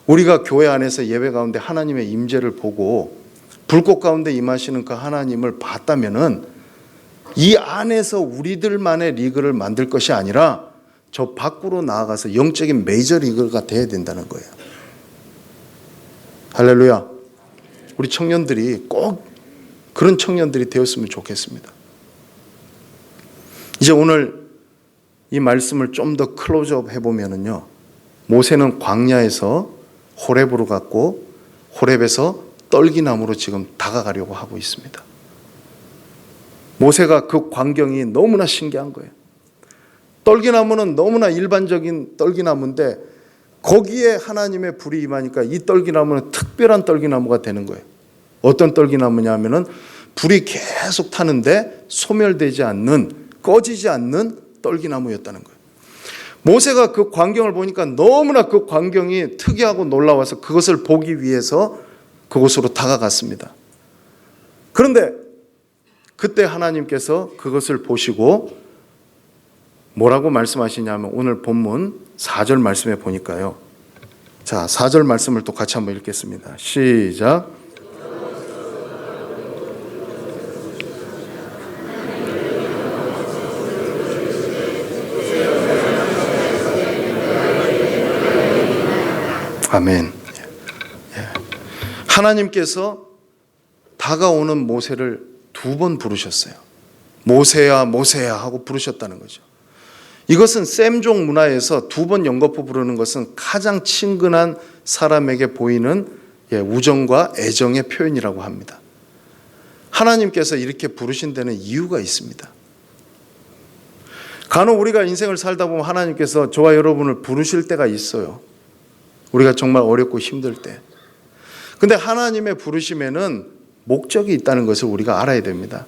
우리가 교회 안에서 예배 가운데 하나님의 임재를 보고 불꽃 가운데 임하시는 그 하나님을 봤다면은 이 안에서 우리들만의 리그를 만들 것이 아니라 저 밖으로 나아가서 영적인 메이저 리그가 돼야 된다는 거예요. 할렐루야. 우리 청년들이 꼭 그런 청년들이 되었으면 좋겠습니다. 이제 오늘 이 말씀을 좀 더 클로즈업 해보면은요, 모세는 광야에서 호렙으로 갔고 호렙에서 떨기나무로 지금 다가가려고 하고 있습니다. 모세가 그 광경이 너무나 신기한 거예요. 떨기나무는 너무나 일반적인 떨기나무인데 거기에 하나님의 불이 임하니까 이 떨기나무는 특별한 떨기나무가 되는 거예요. 어떤 떨기나무냐 하면은 불이 계속 타는데 소멸되지 않는, 꺼지지 않는 떨기나무였다는 거예요. 모세가 그 광경을 보니까 너무나 그 광경이 특이하고 놀라워서 그것을 보기 위해서 그곳으로 다가갔습니다. 그런데 그때 하나님께서 그것을 보시고 뭐라고 말씀하시냐면 오늘 본문 4절 말씀에 보니까요. 자, 4절 말씀을 또 같이 한번 읽겠습니다. 시작. 아멘. 하나님께서 다가오는 모세를 2번 부르셨어요. 모세야 모세야 하고 부르셨다는 거죠. 이것은 셈종 문화에서 2번 연거푸 부르는 것은 가장 친근한 사람에게 보이는 우정과 애정의 표현이라고 합니다. 하나님께서 이렇게 부르신 데는 이유가 있습니다. 간혹 우리가 인생을 살다 보면 하나님께서 저와 여러분을 부르실 때가 있어요. 우리가 정말 어렵고 힘들 때. 근데 하나님의 부르심에는 목적이 있다는 것을 우리가 알아야 됩니다.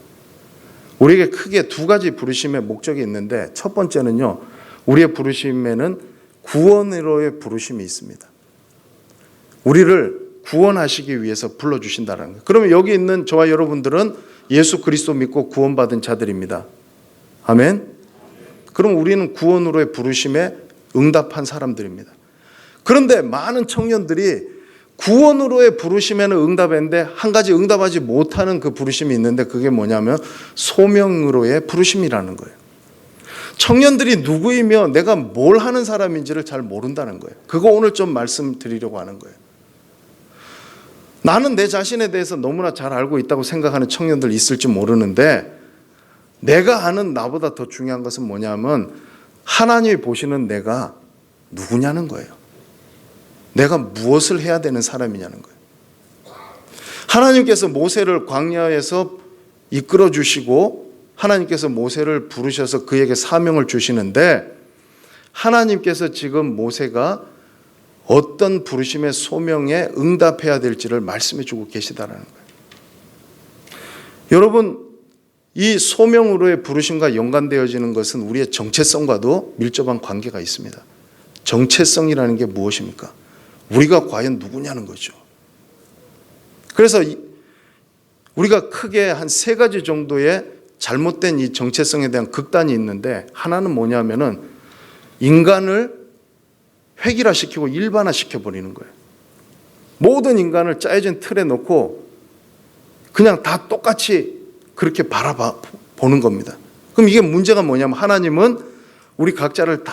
우리에게 크게 2가지 부르심의 목적이 있는데, 첫 번째는요, 우리의 부르심에는 구원으로의 부르심이 있습니다. 우리를 구원하시기 위해서 불러주신다는 거예요. 그러면 여기 있는 저와 여러분들은 예수 그리스도 믿고 구원받은 자들입니다. 아멘. 그럼 우리는 구원으로의 부르심에 응답한 사람들입니다. 그런데 많은 청년들이 구원으로의 부르심에는 응답했는데 한 가지 응답하지 못하는 그 부르심이 있는데, 그게 뭐냐면 소명으로의 부르심이라는 거예요. 청년들이 누구이며 내가 뭘 하는 사람인지를 잘 모른다는 거예요. 그거 오늘 좀 말씀드리려고 하는 거예요. 나는 내 자신에 대해서 너무나 잘 알고 있다고 생각하는 청년들 있을지 모르는데, 내가 아는 나보다 더 중요한 것은 뭐냐면 하나님이 보시는 내가 누구냐는 거예요. 내가 무엇을 해야 되는 사람이냐는 거예요. 하나님께서 모세를 광야에서 이끌어 주시고 하나님께서 모세를 부르셔서 그에게 사명을 주시는데, 하나님께서 지금 모세가 어떤 부르심의 소명에 응답해야 될지를 말씀해 주고 계시다라는 거예요. 여러분, 이 소명으로의 부르심과 연관되어지는 것은 우리의 정체성과도 밀접한 관계가 있습니다. 정체성이라는 게 무엇입니까? 우리가 과연 누구냐는 거죠. 그래서 우리가 크게 한 3가지 정도의 잘못된 이 정체성에 대한 극단이 있는데, 하나는 뭐냐면은 인간을 획일화시키고 일반화시켜버리는 거예요. 모든 인간을 짜여진 틀에 놓고 그냥 다 똑같이 그렇게 바라보는 겁니다. 그럼 이게 문제가 뭐냐면, 하나님은 우리 각자를 다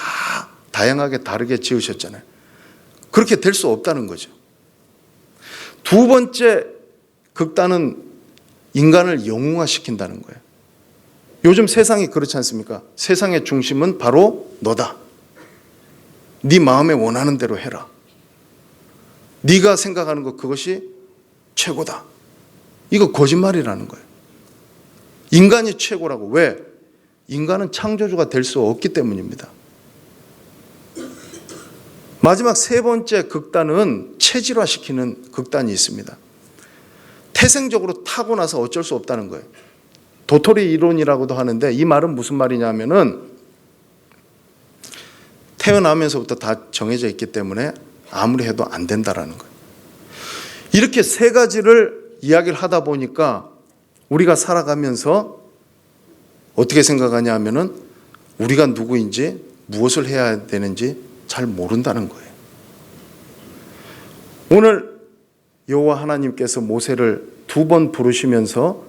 다양하게 다르게 지으셨잖아요. 그렇게 될 수 없다는 거죠. 2번째 극단은 인간을 영웅화시킨다는 거예요. 요즘 세상이 그렇지 않습니까? 세상의 중심은 바로 너다. 네 마음에 원하는 대로 해라. 네가 생각하는 것, 그것이 최고다. 이거 거짓말이라는 거예요. 인간이 최고라고. 왜? 인간은 창조주가 될 수 없기 때문입니다. 마지막 3번째 극단은 체질화시키는 극단이 있습니다. 태생적으로 타고나서 어쩔 수 없다는 거예요. 도토리 이론이라고도 하는데, 이 말은 무슨 말이냐면은 태어나면서부터 다 정해져 있기 때문에 아무리 해도 안 된다라는 거예요. 이렇게 3가지를 이야기를 하다 보니까 우리가 살아가면서 어떻게 생각하냐 하면은 우리가 누구인지 무엇을 해야 되는지 잘 모른다는 거예요. 오늘 여호와 하나님께서 모세를 2번 부르시면서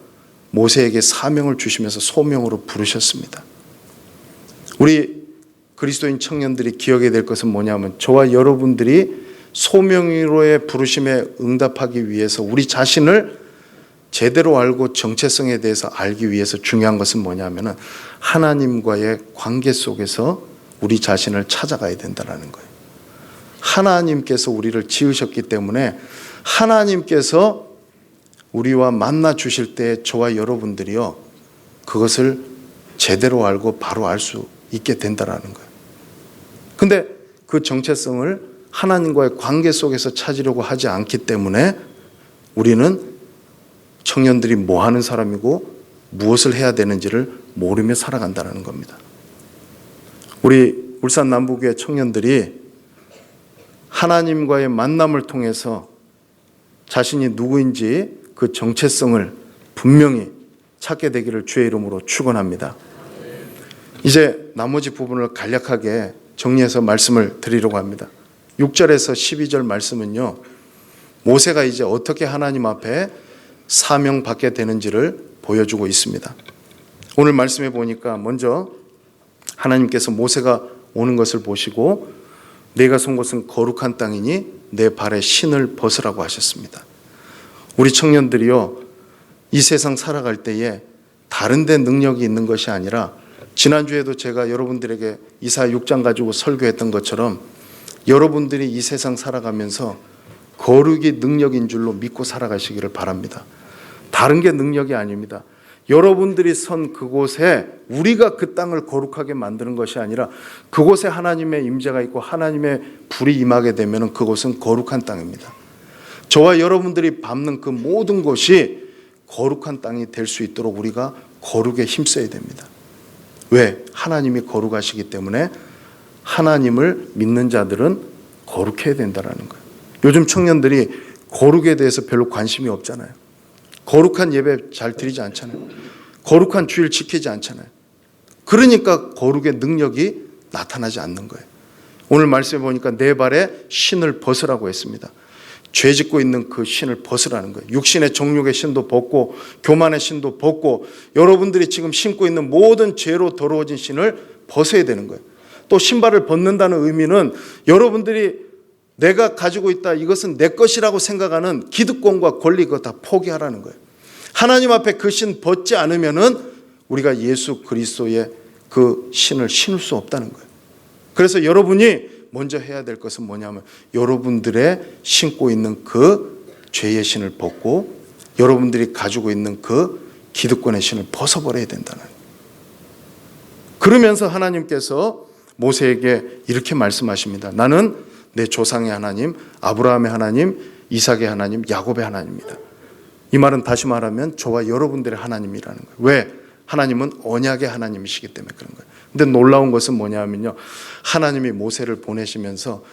모세에게 사명을 주시면서 소명으로 부르셨습니다. 우리 그리스도인 청년들이 기억해야 될 것은 뭐냐면, 저와 여러분들이 소명으로의 부르심에 응답하기 위해서 우리 자신을 제대로 알고 정체성에 대해서 알기 위해서 중요한 것은 뭐냐면 하나님과의 관계 속에서 우리 자신을 찾아가야 된다는 거예요. 하나님께서 우리를 지으셨기 때문에 하나님께서 우리와 만나 주실 때 저와 여러분들이요, 그것을 제대로 알고 바로 알 수 있게 된다는 거예요. 근데 그 정체성을 하나님과의 관계 속에서 찾으려고 하지 않기 때문에 우리는 청년들이 뭐 하는 사람이고 무엇을 해야 되는지를 모르며 살아간다는 겁니다. 우리 울산 남부교회 청년들이 하나님과의 만남을 통해서 자신이 누구인지 그 정체성을 분명히 찾게 되기를 주의 이름으로 축원합니다. 이제 나머지 부분을 간략하게 정리해서 말씀을 드리려고 합니다. 6절에서 12절 말씀은요, 모세가 이제 어떻게 하나님 앞에 사명받게 되는지를 보여주고 있습니다. 오늘 말씀해 보니까 먼저 하나님께서 모세가 오는 것을 보시고, 내가 선 곳은 거룩한 땅이니 내 발에 신을 벗으라고 하셨습니다. 우리 청년들이요, 이 세상 살아갈 때에 다른 데 능력이 있는 것이 아니라, 지난주에도 제가 여러분들에게 이사야 6장 가지고 설교했던 것처럼 여러분들이 이 세상 살아가면서 거룩이 능력인 줄로 믿고 살아가시기를 바랍니다. 다른 게 능력이 아닙니다. 여러분들이 선 그곳에 우리가 그 땅을 거룩하게 만드는 것이 아니라 그곳에 하나님의 임재가 있고 하나님의 불이 임하게 되면 그곳은 거룩한 땅입니다. 저와 여러분들이 밟는 그 모든 곳이 거룩한 땅이 될 수 있도록 우리가 거룩에 힘써야 됩니다. 왜? 하나님이 거룩하시기 때문에 하나님을 믿는 자들은 거룩해야 된다는 거예요. 요즘 청년들이 거룩에 대해서 별로 관심이 없잖아요. 거룩한 예배 잘 드리지 않잖아요. 거룩한 주일 지키지 않잖아요. 그러니까 거룩의 능력이 나타나지 않는 거예요. 오늘 말씀해 보니까 내 발에 신을 벗으라고 했습니다. 죄 짓고 있는 그 신을 벗으라는 거예요. 육신의 정욕의 신도 벗고 교만의 신도 벗고 여러분들이 지금 신고 있는 모든 죄로 더러워진 신을 벗어야 되는 거예요. 또 신발을 벗는다는 의미는 여러분들이 내가 가지고 있다, 이것은 내 것이라고 생각하는 기득권과 권리, 그거 다 포기하라는 거예요. 하나님 앞에 그 신 벗지 않으면은 우리가 예수 그리스도의 그 신을 신을 수 없다는 거예요. 그래서 여러분이 먼저 해야 될 것은 뭐냐면 여러분들의 신고 있는 그 죄의 신을 벗고 여러분들이 가지고 있는 그 기득권의 신을 벗어버려야 된다는 거예요. 그러면서 하나님께서 모세에게 이렇게 말씀하십니다. 나는 내 조상의 하나님, 아브라함의 하나님, 이삭의 하나님, 야곱의 하나님입니다. 이 말은 다시 말하면 저와 여러분들의 하나님이라는 거예요. 왜? 하나님은 언약의 하나님이시기 때문에 그런 거예요. 근데 놀라운 것은 뭐냐면요, 하나님이 모세를 보내시면서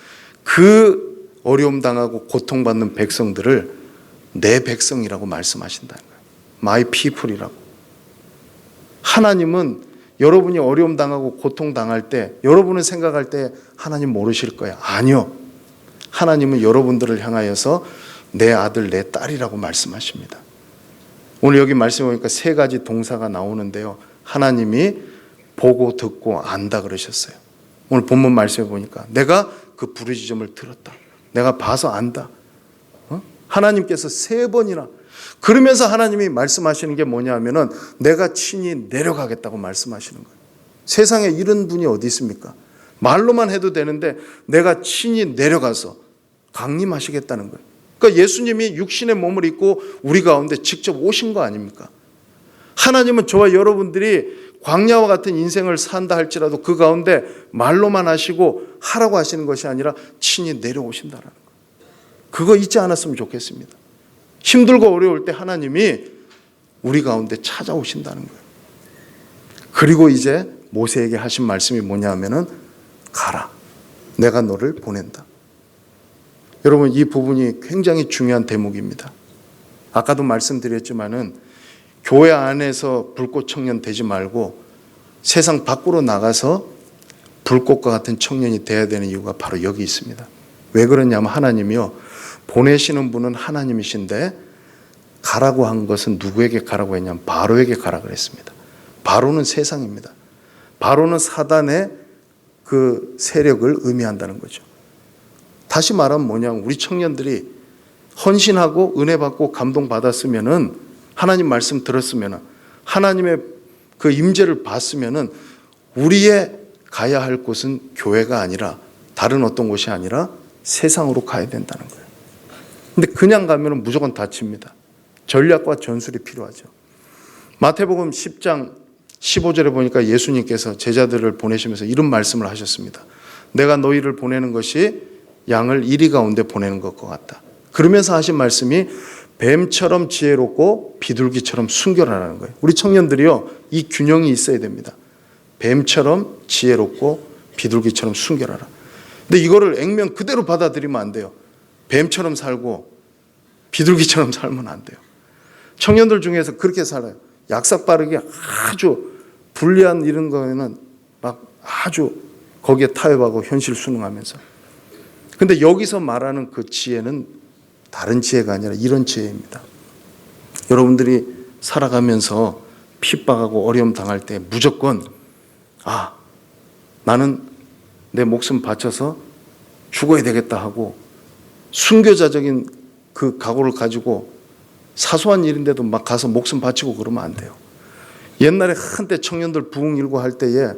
그 어려움 당하고 고통받는 백성들을 내 백성이라고 말씀하신다는 거예요. My people이라고. 하나님은 여러분이 어려움 당하고 고통 당할 때 여러분은 생각할 때 하나님 모르실 거야. 아니요. 하나님은 여러분들을 향하여서 내 아들 내 딸이라고 말씀하십니다. 오늘 여기 말씀해 보니까 세 가지 동사가 나오는데요. 하나님이 보고 듣고 안다 그러셨어요. 오늘 본문 말씀해 보니까 내가 그 부르짖음을 들었다. 내가 봐서 안다. 하나님께서 세 번이나 그러면서 하나님이 말씀하시는 게 뭐냐면은 내가 친히 내려가겠다고 말씀하시는 거예요. 세상에 이런 분이 어디 있습니까? 말로만 해도 되는데 내가 친히 내려가서 강림하시겠다는 거예요. 그러니까 예수님이 육신의 몸을 입고 우리 가운데 직접 오신 거 아닙니까? 하나님은 저와 여러분들이 광야와 같은 인생을 산다 할지라도 그 가운데 말로만 하시고 하라고 하시는 것이 아니라 친히 내려오신다는 거예요. 그거 잊지 않았으면 좋겠습니다. 힘들고 어려울 때 하나님이 우리 가운데 찾아오신다는 거예요. 그리고 이제 모세에게 하신 말씀이 뭐냐면은 가라. 내가 너를 보낸다. 여러분, 이 부분이 굉장히 중요한 대목입니다. 아까도 말씀드렸지만은 교회 안에서 불꽃 청년 되지 말고 세상 밖으로 나가서 불꽃과 같은 청년이 되어야 되는 이유가 바로 여기 있습니다. 왜 그러냐면 하나님이요, 보내시는 분은 하나님이신데 가라고 한 것은 누구에게 가라고 했냐면 바로에게 가라 그랬습니다. 바로는 세상입니다. 바로는 사단의 그 세력을 의미한다는 거죠. 다시 말하면 뭐냐면 우리 청년들이 헌신하고 은혜 받고 감동 받았으면은 하나님 말씀 들었으면은 하나님의 그 임재를 봤으면은 우리의 가야 할 곳은 교회가 아니라 다른 어떤 곳이 아니라 세상으로 가야 된다는 거예요. 근데 그냥 가면은 무조건 다칩니다. 전략과 전술이 필요하죠. 마태복음 10장 15절에 보니까 예수님께서 제자들을 보내시면서 이런 말씀을 하셨습니다. 내가 너희를 보내는 것이 양을 이리 가운데 보내는 것과 같다. 그러면서 하신 말씀이 뱀처럼 지혜롭고 비둘기처럼 순결하라는 거예요. 우리 청년들이요, 이 균형이 있어야 됩니다. 뱀처럼 지혜롭고 비둘기처럼 순결하라. 근데 이거를 액면 그대로 받아들이면 안 돼요. 뱀처럼 살고 비둘기처럼 살면 안 돼요. 청년들 중에서 그렇게 살아요. 약삭 빠르게 아주 불리한 이런 거에는 막 아주 거기에 타협하고 현실 순응하면서. 근데 여기서 말하는 그 지혜는 다른 지혜가 아니라 이런 지혜입니다. 여러분들이 살아가면서 핍박하고 어려움 당할 때 무조건 나는 내 목숨 바쳐서 죽어야 되겠다 하고 순교자적인 그 각오를 가지고 사소한 일인데도 막 가서 목숨 바치고 그러면 안 돼요. 옛날에 한때 청년들 부흥 일고 할 때에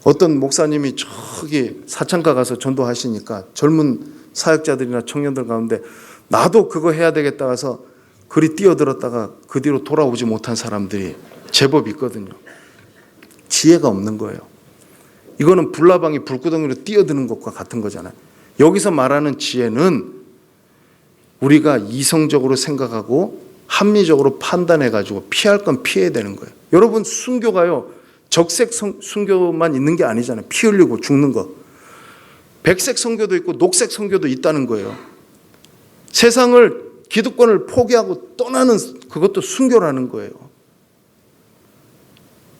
어떤 목사님이 저기 사창가 가서 전도하시니까 젊은 사역자들이나 청년들 가운데 나도 그거 해야 되겠다 해서 그리 뛰어들었다가 그 뒤로 돌아오지 못한 사람들이 제법 있거든요. 지혜가 없는 거예요. 이거는 불나방이 불구덩이로 뛰어드는 것과 같은 거잖아요. 여기서 말하는 지혜는 우리가 이성적으로 생각하고 합리적으로 판단해가지고 피할 건 피해야 되는 거예요. 여러분, 순교가요, 적색 순교만 있는 게 아니잖아요. 피 흘리고 죽는 거. 백색 선교도 있고 녹색 선교도 있다는 거예요. 세상을, 기득권을 포기하고 떠나는 그것도 순교라는 거예요.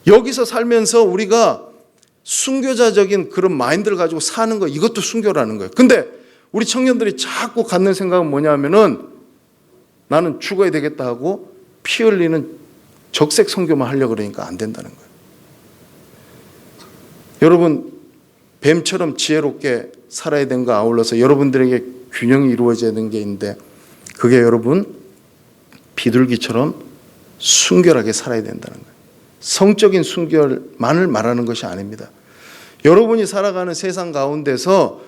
여기서 살면서 우리가 순교자적인 그런 마인드를 가지고 사는 거, 이것도 순교라는 거예요. 근데 우리 청년들이 자꾸 갖는 생각은 뭐냐면은 나는 죽어야 되겠다 하고 피 흘리는 적색 선교만 하려고 그러니까 안 된다는 거예요. 여러분, 뱀처럼 지혜롭게 살아야 되는 거 아울러서 여러분들에게 균형이 이루어져야 되는 게 있는데, 그게 여러분 비둘기처럼 순결하게 살아야 된다는 거예요. 성적인 순결만을 말하는 것이 아닙니다. 여러분이 살아가는 세상 가운데서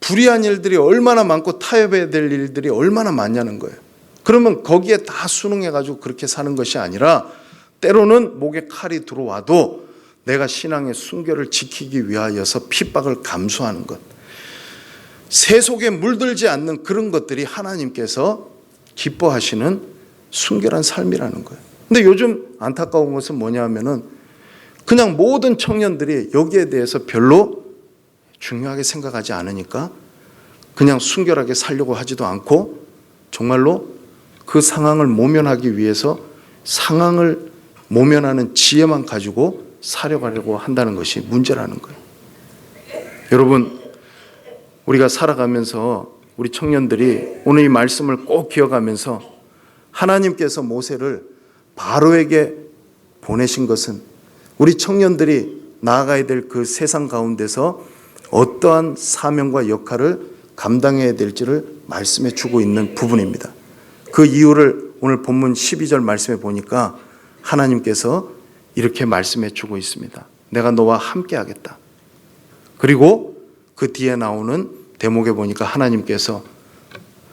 불의한 일들이 얼마나 많고 타협해야 될 일들이 얼마나 많냐는 거예요. 그러면 거기에 다 순응해가지고 그렇게 사는 것이 아니라 때로는 목에 칼이 들어와도 내가 신앙의 순결을 지키기 위하여서 핍박을 감수하는 것, 세속에 물들지 않는 그런 것들이 하나님께서 기뻐하시는 순결한 삶이라는 거예요. 근데 요즘 안타까운 것은 뭐냐면은 그냥 모든 청년들이 여기에 대해서 별로 중요하게 생각하지 않으니까 그냥 순결하게 살려고 하지도 않고 정말로 그 상황을 모면하기 위해서 상황을 모면하는 지혜만 가지고 살아가려고 한다는 것이 문제라는 거예요. 여러분, 우리가 살아가면서 우리 청년들이 오늘 이 말씀을 꼭 기억하면서 하나님께서 모세를 바로에게 보내신 것은 우리 청년들이 나아가야 될 그 세상 가운데서 어떠한 사명과 역할을 감당해야 될지를 말씀해 주고 있는 부분입니다. 그 이유를 오늘 본문 12절 말씀에 보니까 하나님께서 이렇게 말씀해 주고 있습니다. 내가 너와 함께 하겠다. 그리고 그 뒤에 나오는 대목에 보니까 하나님께서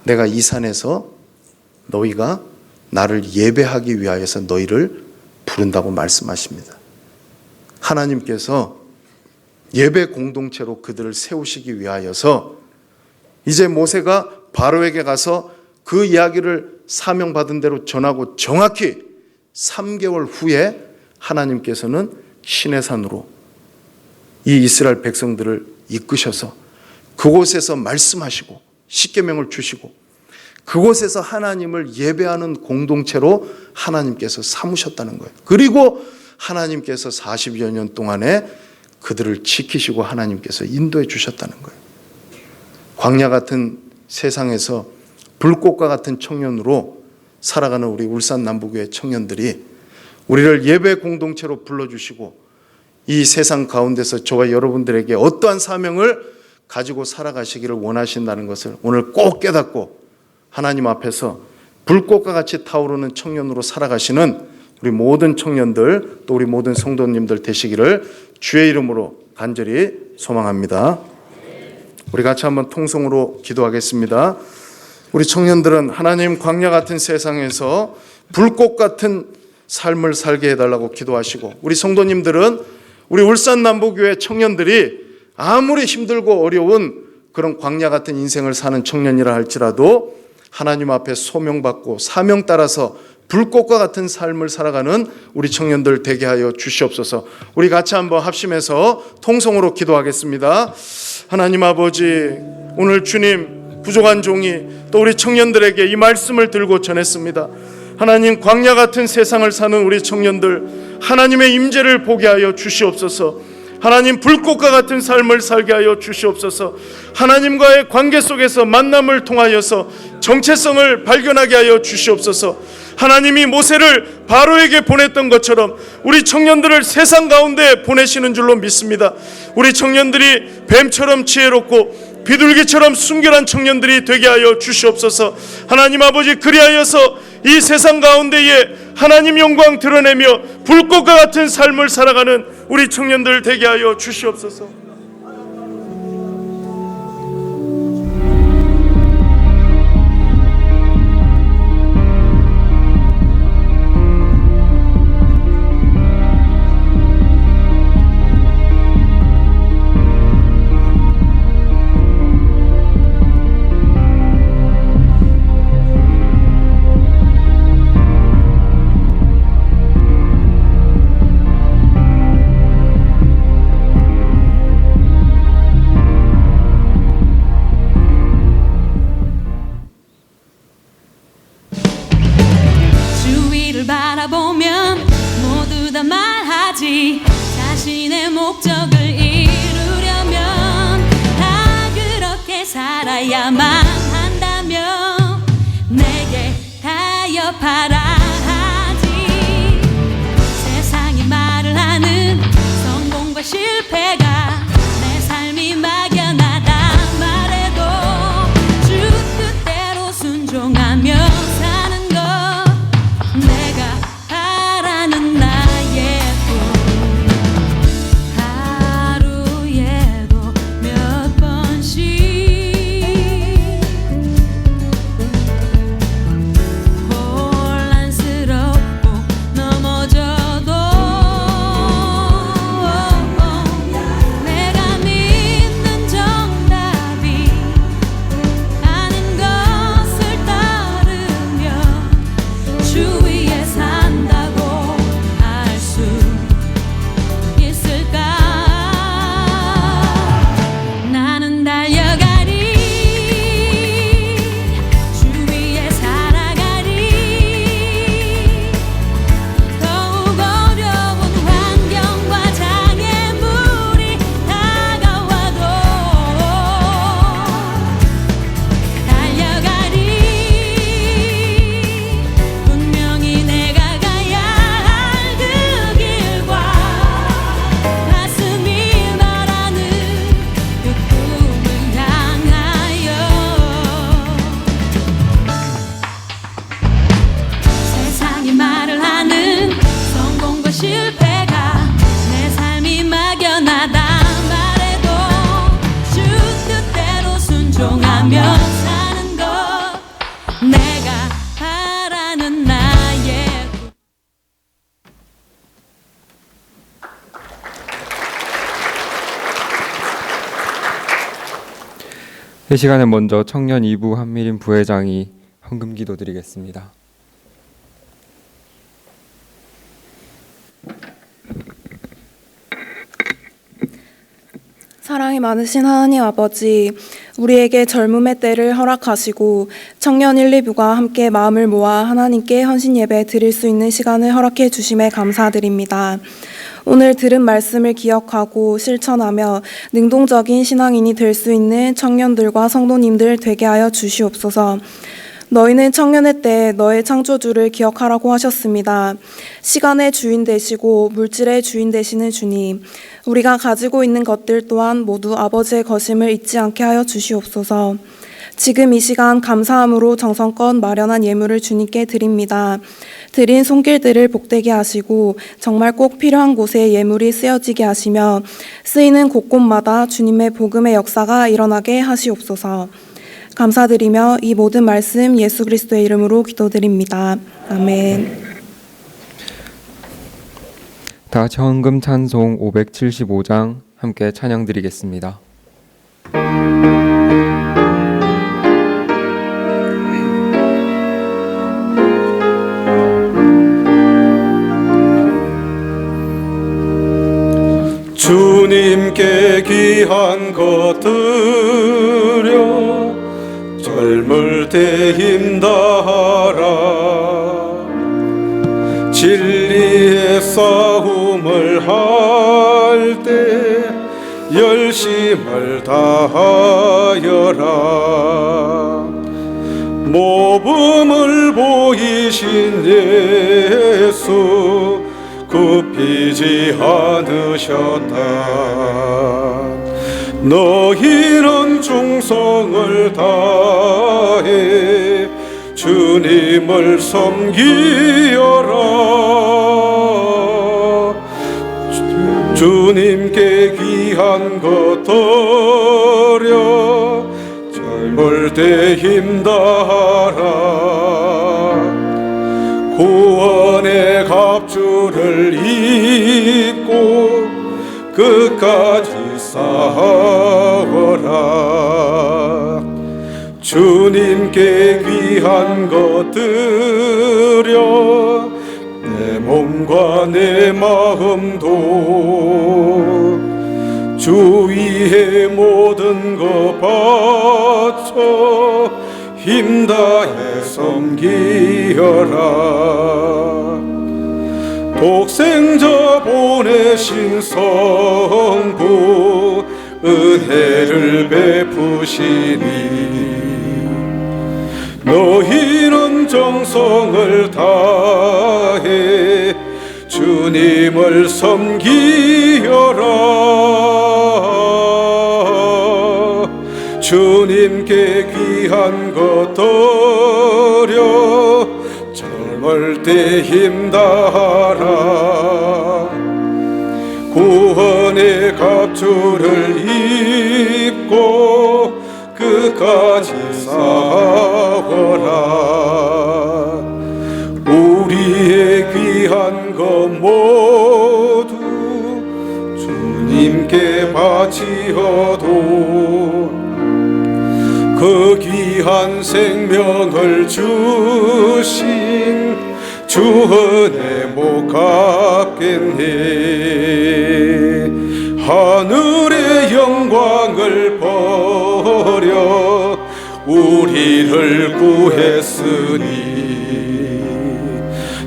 내가 이 산에서 너희가 나를 예배하기 위하여서 너희를 부른다고 말씀하십니다. 하나님께서 예배 공동체로 그들을 세우시기 위하여서 이제 모세가 바로에게 가서 그 이야기를 사명받은 대로 전하고 정확히 3개월 후에 하나님께서는 시내산으로 이 이스라엘 백성들을 이끄셔서 그곳에서 말씀하시고 십계명을 주시고 그곳에서 하나님을 예배하는 공동체로 하나님께서 삼으셨다는 거예요. 그리고 하나님께서 40여 년 동안에 그들을 지키시고 하나님께서 인도해 주셨다는 거예요. 광야 같은 세상에서 불꽃과 같은 청년으로 살아가는 우리 울산 남부교회 청년들이 우리를 예배 공동체로 불러주시고 이 세상 가운데서 저와 여러분들에게 어떠한 사명을 가지고 살아가시기를 원하신다는 것을 오늘 꼭 깨닫고 하나님 앞에서 불꽃과 같이 타오르는 청년으로 살아가시는 우리 모든 청년들 또 우리 모든 성도님들 되시기를 주의 이름으로 간절히 소망합니다. 우리 같이 한번 통성으로 기도하겠습니다. 우리 청년들은 하나님 광야 같은 세상에서 불꽃 같은 삶을 살게 해달라고 기도하시고 우리 성도님들은 우리 울산 남부교회 청년들이 아무리 힘들고 어려운 그런 광야 같은 인생을 사는 청년이라 할지라도 하나님 앞에 소명받고 사명 따라서 불꽃과 같은 삶을 살아가는 우리 청년들 되게 하여 주시옵소서. 우리 같이 한번 합심해서 통성으로 기도하겠습니다. 하나님 아버지, 오늘 주님 부족한 종이 또 우리 청년들에게 이 말씀을 들고 전했습니다. 하나님 광야 같은 세상을 사는 우리 청년들 하나님의 임재를 보게 하여 주시옵소서. 하나님 불꽃과 같은 삶을 살게 하여 주시옵소서. 하나님과의 관계 속에서 만남을 통하여서 정체성을 발견하게 하여 주시옵소서. 하나님이 모세를 바로에게 보냈던 것처럼 우리 청년들을 세상 가운데 보내시는 줄로 믿습니다. 우리 청년들이 뱀처럼 지혜롭고 비둘기처럼 순결한 청년들이 되게 하여 주시옵소서. 하나님 아버지, 그리하여서 이 세상 가운데에 하나님 영광 드러내며 불꽃과 같은 삶을 살아가는 우리 청년들 되게 하여 주시옵소서. 주위를 바라보면 모두 다 말하지, 자신의 목적을 이루려면 다 그렇게 살아야만 한다며 내게 타협하라 하지. 세상이 말을 하는 성공과 실패가 내 삶이 막연하다 말해도 주 뜻대로 순종하며 사는 것, 내가 바라는 나의 꿈. 하루에도 몇 번씩 혼란스럽고 넘어져도 내가 믿는 정답이 아닌 것을 따르며 주 위에 산다고 할 수 있을까? 나는 달려가리, 주 위에 살아가리. 더욱 어려운 환경과 장애물이 다가와도 달려가리. 분명히 내가 가야 할 그 길과 가슴이 말하는 그 꿈을 향하여 세상이 말을 하는 성공과 실패가 내 삶이 막연하다 말해도 주 뜻대로 순종하며 사는 것, 내가 바라는 나의 꿈. 이 시간에 먼저 청년 2부 한미림 부회장이 헌금 기도 드리겠습니다. 사랑이 많으신 하나님 아버지, 우리에게 젊음의 때를 허락하시고 청년 1, 2부가 함께 마음을 모아 하나님께 헌신 예배 드릴 수 있는 시간을 허락해 주심에 감사드립니다. 오늘 들은 말씀을 기억하고 실천하며 능동적인 신앙인이 될 수 있는 청년들과 성도님들 되게 하여 주시옵소서. 너희는 청년의 때 너의 창조주를 기억하라고 하셨습니다. 시간의 주인 되시고 물질의 주인 되시는 주님, 우리가 가지고 있는 것들 또한 모두 아버지의 것임을 잊지 않게 하여 주시옵소서. 지금 이 시간 감사함으로 정성껏 마련한 예물을 주님께 드립니다. 드린 손길들을 복되게 하시고 정말 꼭 필요한 곳에 예물이 쓰여지게 하시며 쓰이는 곳곳마다 주님의 복음의 역사가 일어나게 하시옵소서. 감사드리며 이 모든 말씀 예수 그리스도의 이름으로 기도드립니다. 아멘. 다 같이 헌금 찬송 575장 함께 찬양 드리겠습니다. 주님께 귀한 것 드려 젊을 때 힘다하라. 진리의 싸움을 할 때 열심을 다하여라. 모범을 보이신 예수 굽히지 않으셨다. 너희는 충성을 다해 주님을 섬기어라. 주님께 귀한 것 드려 젊을 때 힘다하라. 구원의 갑주를 입고 끝까지 싸워라. 주님께 귀한 것 드려 내 몸과 내 마음도 주 위에 모든 것 바쳐 힘다해 섬기어라. 독생자 보내신 성부 은혜를 베푸시니 너희는 정성을 다해 주님을 섬기어라. 주님께 귀한 것 드려 젊을 때 힘다하라. 구원의 갑주를 입고 끝까지 싸워라. 우리의 귀한 것 모두 주님께 바치어도 그 귀한 생명을 주신 주 은혜 못 갚겠네. 하늘의 영광을 버려 우리를 구했으니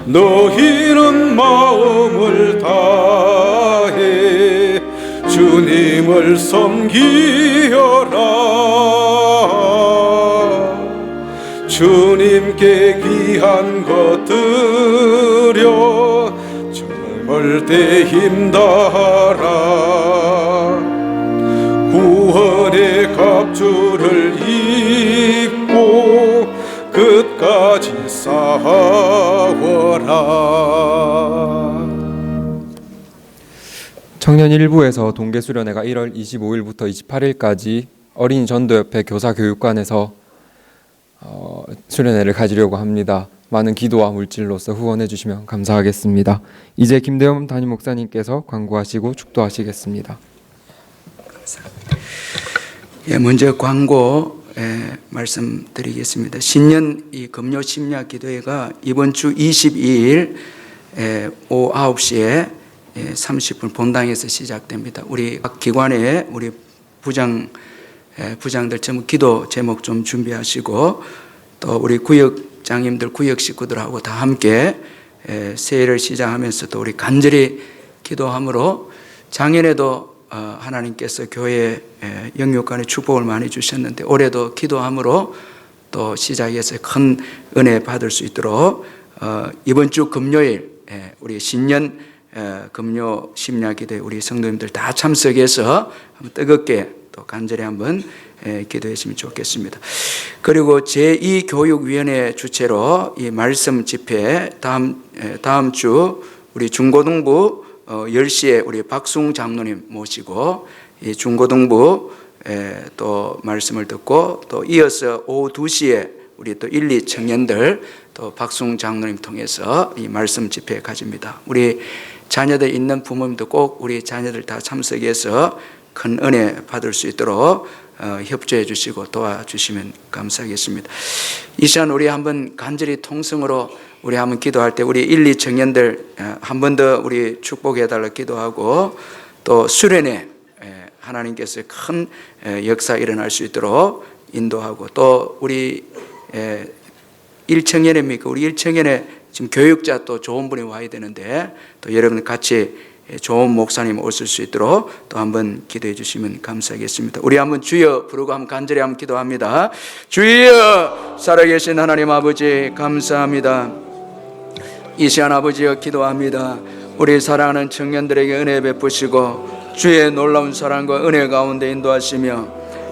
너희는 마음을 다해 주님을 섬기어라. 주님께 귀한 것 드려 젊을 때 힘다하라. 구원의 갑주를 입고 끝까지 싸워라. 청년 일부에서 동계수련회가 1월 25일부터 28일까지 어린이 전도협회 교사교육관에서 수련회를 가지려고 합니다. 많은 기도와 물질로서 후원해 주시면 감사하겠습니다. 이제 김대범 담임 목사님께서 광고하시고 축도하시겠습니다. 예, 먼저 광고 말씀드리겠습니다. 신년 이 금요 심야 기도회가 이번 주 22일 오후 9시에 30분 본당에서 시작됩니다. 우리 각 기관의 우리 부장들 전부 기도 제목 좀 준비하시고 또 우리 구역장님들 구역 식구들하고 다 함께 새해를 시작하면서 또 우리 간절히 기도함으로 작년에도 하나님께서 교회 영육간의 축복을 많이 주셨는데 올해도 기도함으로 또 시작해서 큰 은혜 받을 수 있도록 이번 주 금요일 우리 신년 금요 심야 기도에 우리 성도님들 다 참석해서 한번 뜨겁게 또 간절히 한번 기도했으면 좋겠습니다. 그리고 제2교육위원회 주최로 이 말씀 집회 다음 주 우리 중고등부 10시에 우리 박승 장로님 모시고 이 중고등부 또 말씀을 듣고 또 이어서 오후 2시에 우리 또 1, 2 청년들 또 박승 장로님 통해서 이 말씀 집회 가집니다. 우리 자녀들 있는 부모님도 꼭 우리 자녀들 다 참석해서 큰 은혜 받을 수 있도록 협조해 주시고 도와주시면 감사하겠습니다. 이 시간 우리 한번 간절히 통성으로 우리 한번 기도할 때 우리 1, 2 청년들 한 번 더 우리 축복해 달라 기도하고 또 수련회 하나님께서 큰 역사 일어날 수 있도록 인도하고 또 우리 1청년입니까? 우리 1청년에 지금 교육자 또 좋은 분이 와야 되는데 또 여러분 같이 좋은 목사님 오실 수 있도록 또 한번 기도해 주시면 감사하겠습니다. 우리 한번 주여 부르고 한번 간절히 한번 기도합니다. 주여 살아계신 하나님 아버지 감사합니다. 이 시간 아버지여 기도합니다. 우리 사랑하는 청년들에게 은혜 베푸시고 주의 놀라운 사랑과 은혜 가운데 인도하시며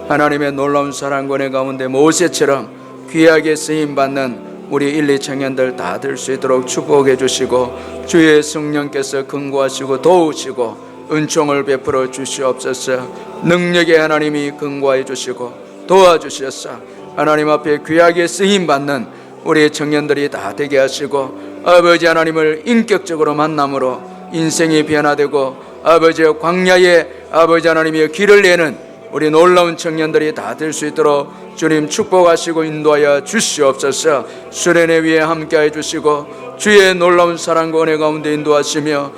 하나님의 놀라운 사랑과 은혜 가운데 모세처럼 귀하게 쓰임받는 우리 1, 2 청년들 다 될 수 있도록 축복해 주시고 주의 성령께서 근고하시고 도우시고 은총을 베풀어 주시옵소서. 능력의 하나님이 근고해 주시고 도와주셔서 하나님 앞에 귀하게 쓰임받는 우리 청년들이 다 되게 하시고 아버지 하나님을 인격적으로 만남으로 인생이 변화되고 아버지의 광야에 아버지 하나님의 길을 내는 우리 놀라운 청년들이 다 될 수 있도록 주님 축복하시고 인도하여 주시옵소서. 수련회 위에 함께해 주시고 주의 놀라운 사랑과 은혜 가운데 인도하시며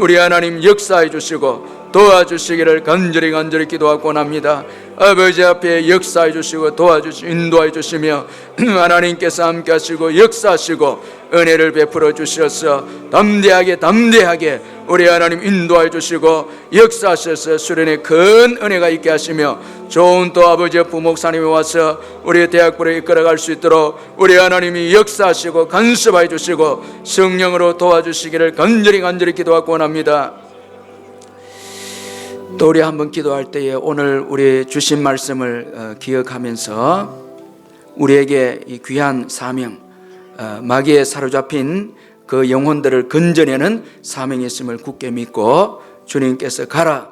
우리 하나님 역사해 주시고 도와주시기를 간절히 기도하고 합니다. 아버지 앞에 역사해 주시고 도와주시고 인도해 주시며 하나님께서 함께 하시고 역사하시고 은혜를 베풀어 주셔서 담대하게 우리 하나님 인도해 주시고 역사하셔서 수련에 큰 은혜가 있게 하시며 좋은 또 아버지 부목사님이 와서 우리 대학부를 이끌어갈 수 있도록 우리 하나님이 역사하시고 간섭해 주시고 성령으로 도와주시기를 간절히 기도하고 원합니다. 또 우리 한번 기도할 때에 오늘 우리 주신 말씀을 기억하면서 우리에게 이 귀한 사명, 마귀에 사로잡힌 그 영혼들을 건져내는 사명이 있음을 굳게 믿고 주님께서 가라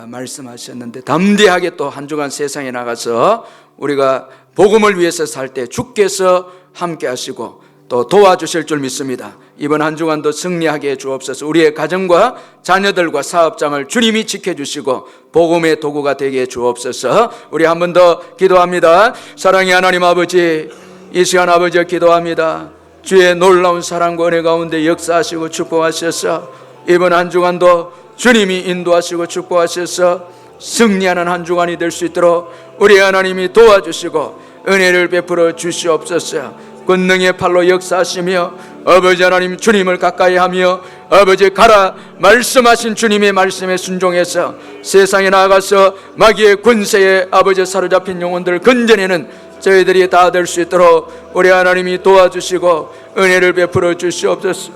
말씀하셨는데 담대하게 또 한 주간 세상에 나가서 우리가 복음을 위해서 살 때 주께서 함께 하시고 또 도와주실 줄 믿습니다. 이번 한 주간도 승리하게 해 주옵소서. 우리의 가정과 자녀들과 사업장을 주님이 지켜주시고 복음의 도구가 되게 해 주옵소서. 우리 한 번 더 기도합니다. 사랑의 하나님 아버지, 이 시간 아버지여 기도합니다. 주의 놀라운 사랑과 은혜 가운데 역사하시고 축복하셔서 이번 한 주간도 주님이 인도하시고 축복하셔서 승리하는 한 주간이 될 수 있도록 우리 하나님이 도와주시고 은혜를 베풀어 주시옵소서. 권능의 팔로 역사하시며 아버지 하나님 주님을 가까이하며 아버지 가라 말씀하신 주님의 말씀에 순종해서 세상에 나아가서 마귀의 권세에 아버지 사로잡힌 영혼들을 건져내는 저희들이 다 될 수 있도록 우리 하나님이 도와주시고 은혜를 베풀어 주시옵소서.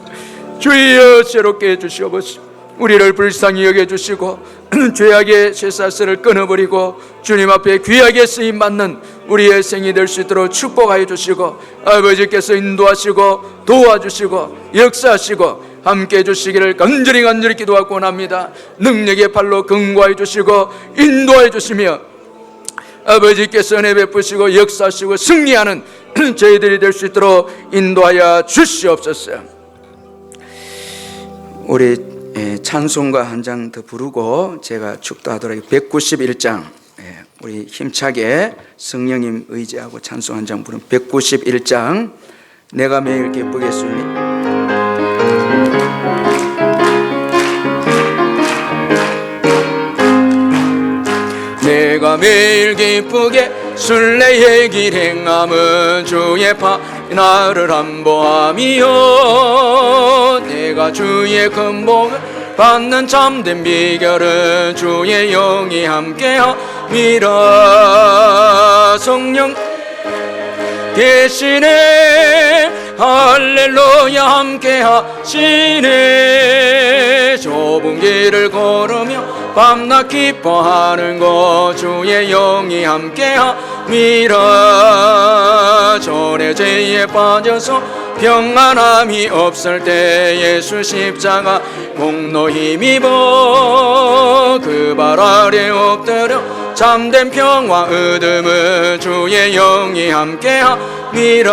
주여 새롭게 해주시옵소서. 우리를 불쌍히 여겨주시고 죄악의 쇠사슬을 끊어버리고 주님 앞에 귀하게 쓰임받는 우리의 생이 될 수 있도록 축복하여 주시고 아버지께서 인도하시고 도와주시고 역사하시고 함께 해주시기를 간절히 기도하고 원합니다. 능력의 팔로 근고하여 주시고 인도하여 주시며 아버지께서 은혜 베푸시고 역사하시고 승리하는 저희들이 될 수 있도록 인도하여 주시옵소서. 우리 찬송가 한 장 더 부르고 제가 축도하도록 191장 우리 힘차게 성령님 의지하고 찬송 한 장 부른 191장 내가 매일 기쁘게 술리 내가 매일 기쁘게 순례의 길 행함은 주의 나를 안보함이요 내가 주의 근봉을 받는 참된 비결은 주의 영이 함께함이라. 성령 계시네 할렐루야 함께하시네. 좁은 길을 걸으며 밤낮 기뻐하는 것 주의 영이 함께함이라. 전에 죄에 빠져서 평안함이 없을 때 예수 십자가 공로 힘입어 그 발 아래 엎드려 참된 평화 얻음은 주의 영이 함께함이라.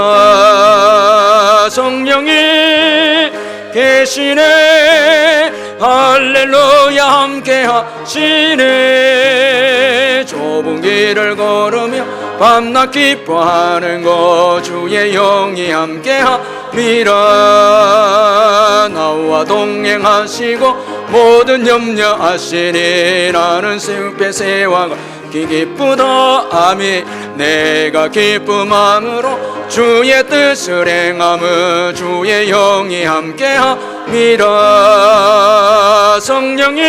성령이 계시네 할렐루야 함께하시네. 좁은 길을 걸으며 밤낮 기뻐하는 것 주의 영이 함께함이라. 나와 동행하시고 모든 염려하시니 나는 새우배 새와가 기쁘다. 아멘. 내가 기쁨함으로 주의 뜻을 행함은 주의 영이 함께함이라. 성령이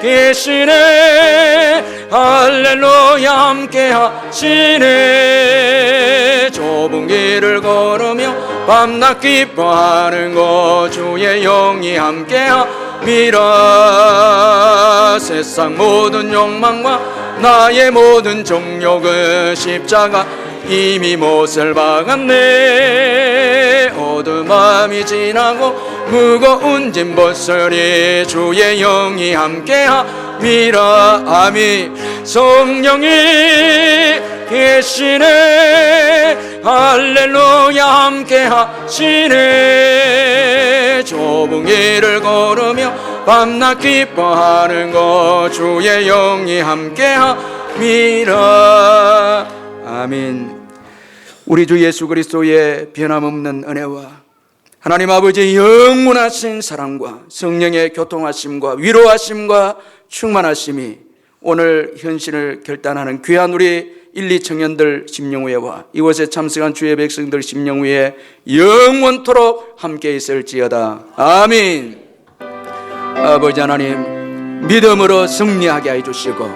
계시네 할렐루야 함께하시네. 좁은 길을 걸으며 밤낮 기뻐하는 것 주의 영이 함께함이라. 미라. 세상 모든 욕망과 나의 모든 정욕은 십자가 이미 못을 박았네. 어두움이 지나고 무거운 짐 벗으리 주의 영이 함께함이라. 아미. 성령이 계시네. 할렐루야 함께하시네. 좁은 길을 걸으며 밤낮 기뻐하는 것 주의 영이 함께함이라. 아멘. 우리 주 예수 그리스도의 변함없는 은혜와 하나님 아버지의 영원하신 사랑과 성령의 교통하심과 위로하심과 충만하심이 오늘 현실을 결단하는 귀한 우리 1, 2 청년들 심령위에와 이곳에 참석한 주의 백성들 심령위에 영원토록 함께 있을지어다. 아멘. 아버지 하나님, 믿음으로 승리하게 해주시고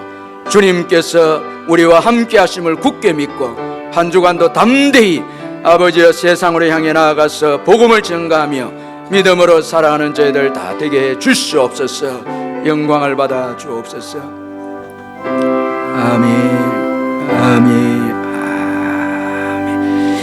주님께서 우리와 함께 하심을 굳게 믿고 한 주간도 담대히 아버지의 세상으로 향해 나아가서 복음을 전가하며 믿음으로 살아가는 저희들 다 되게 해 주시옵소서. 영광을 받아 주옵소서. 아멘. 아멘.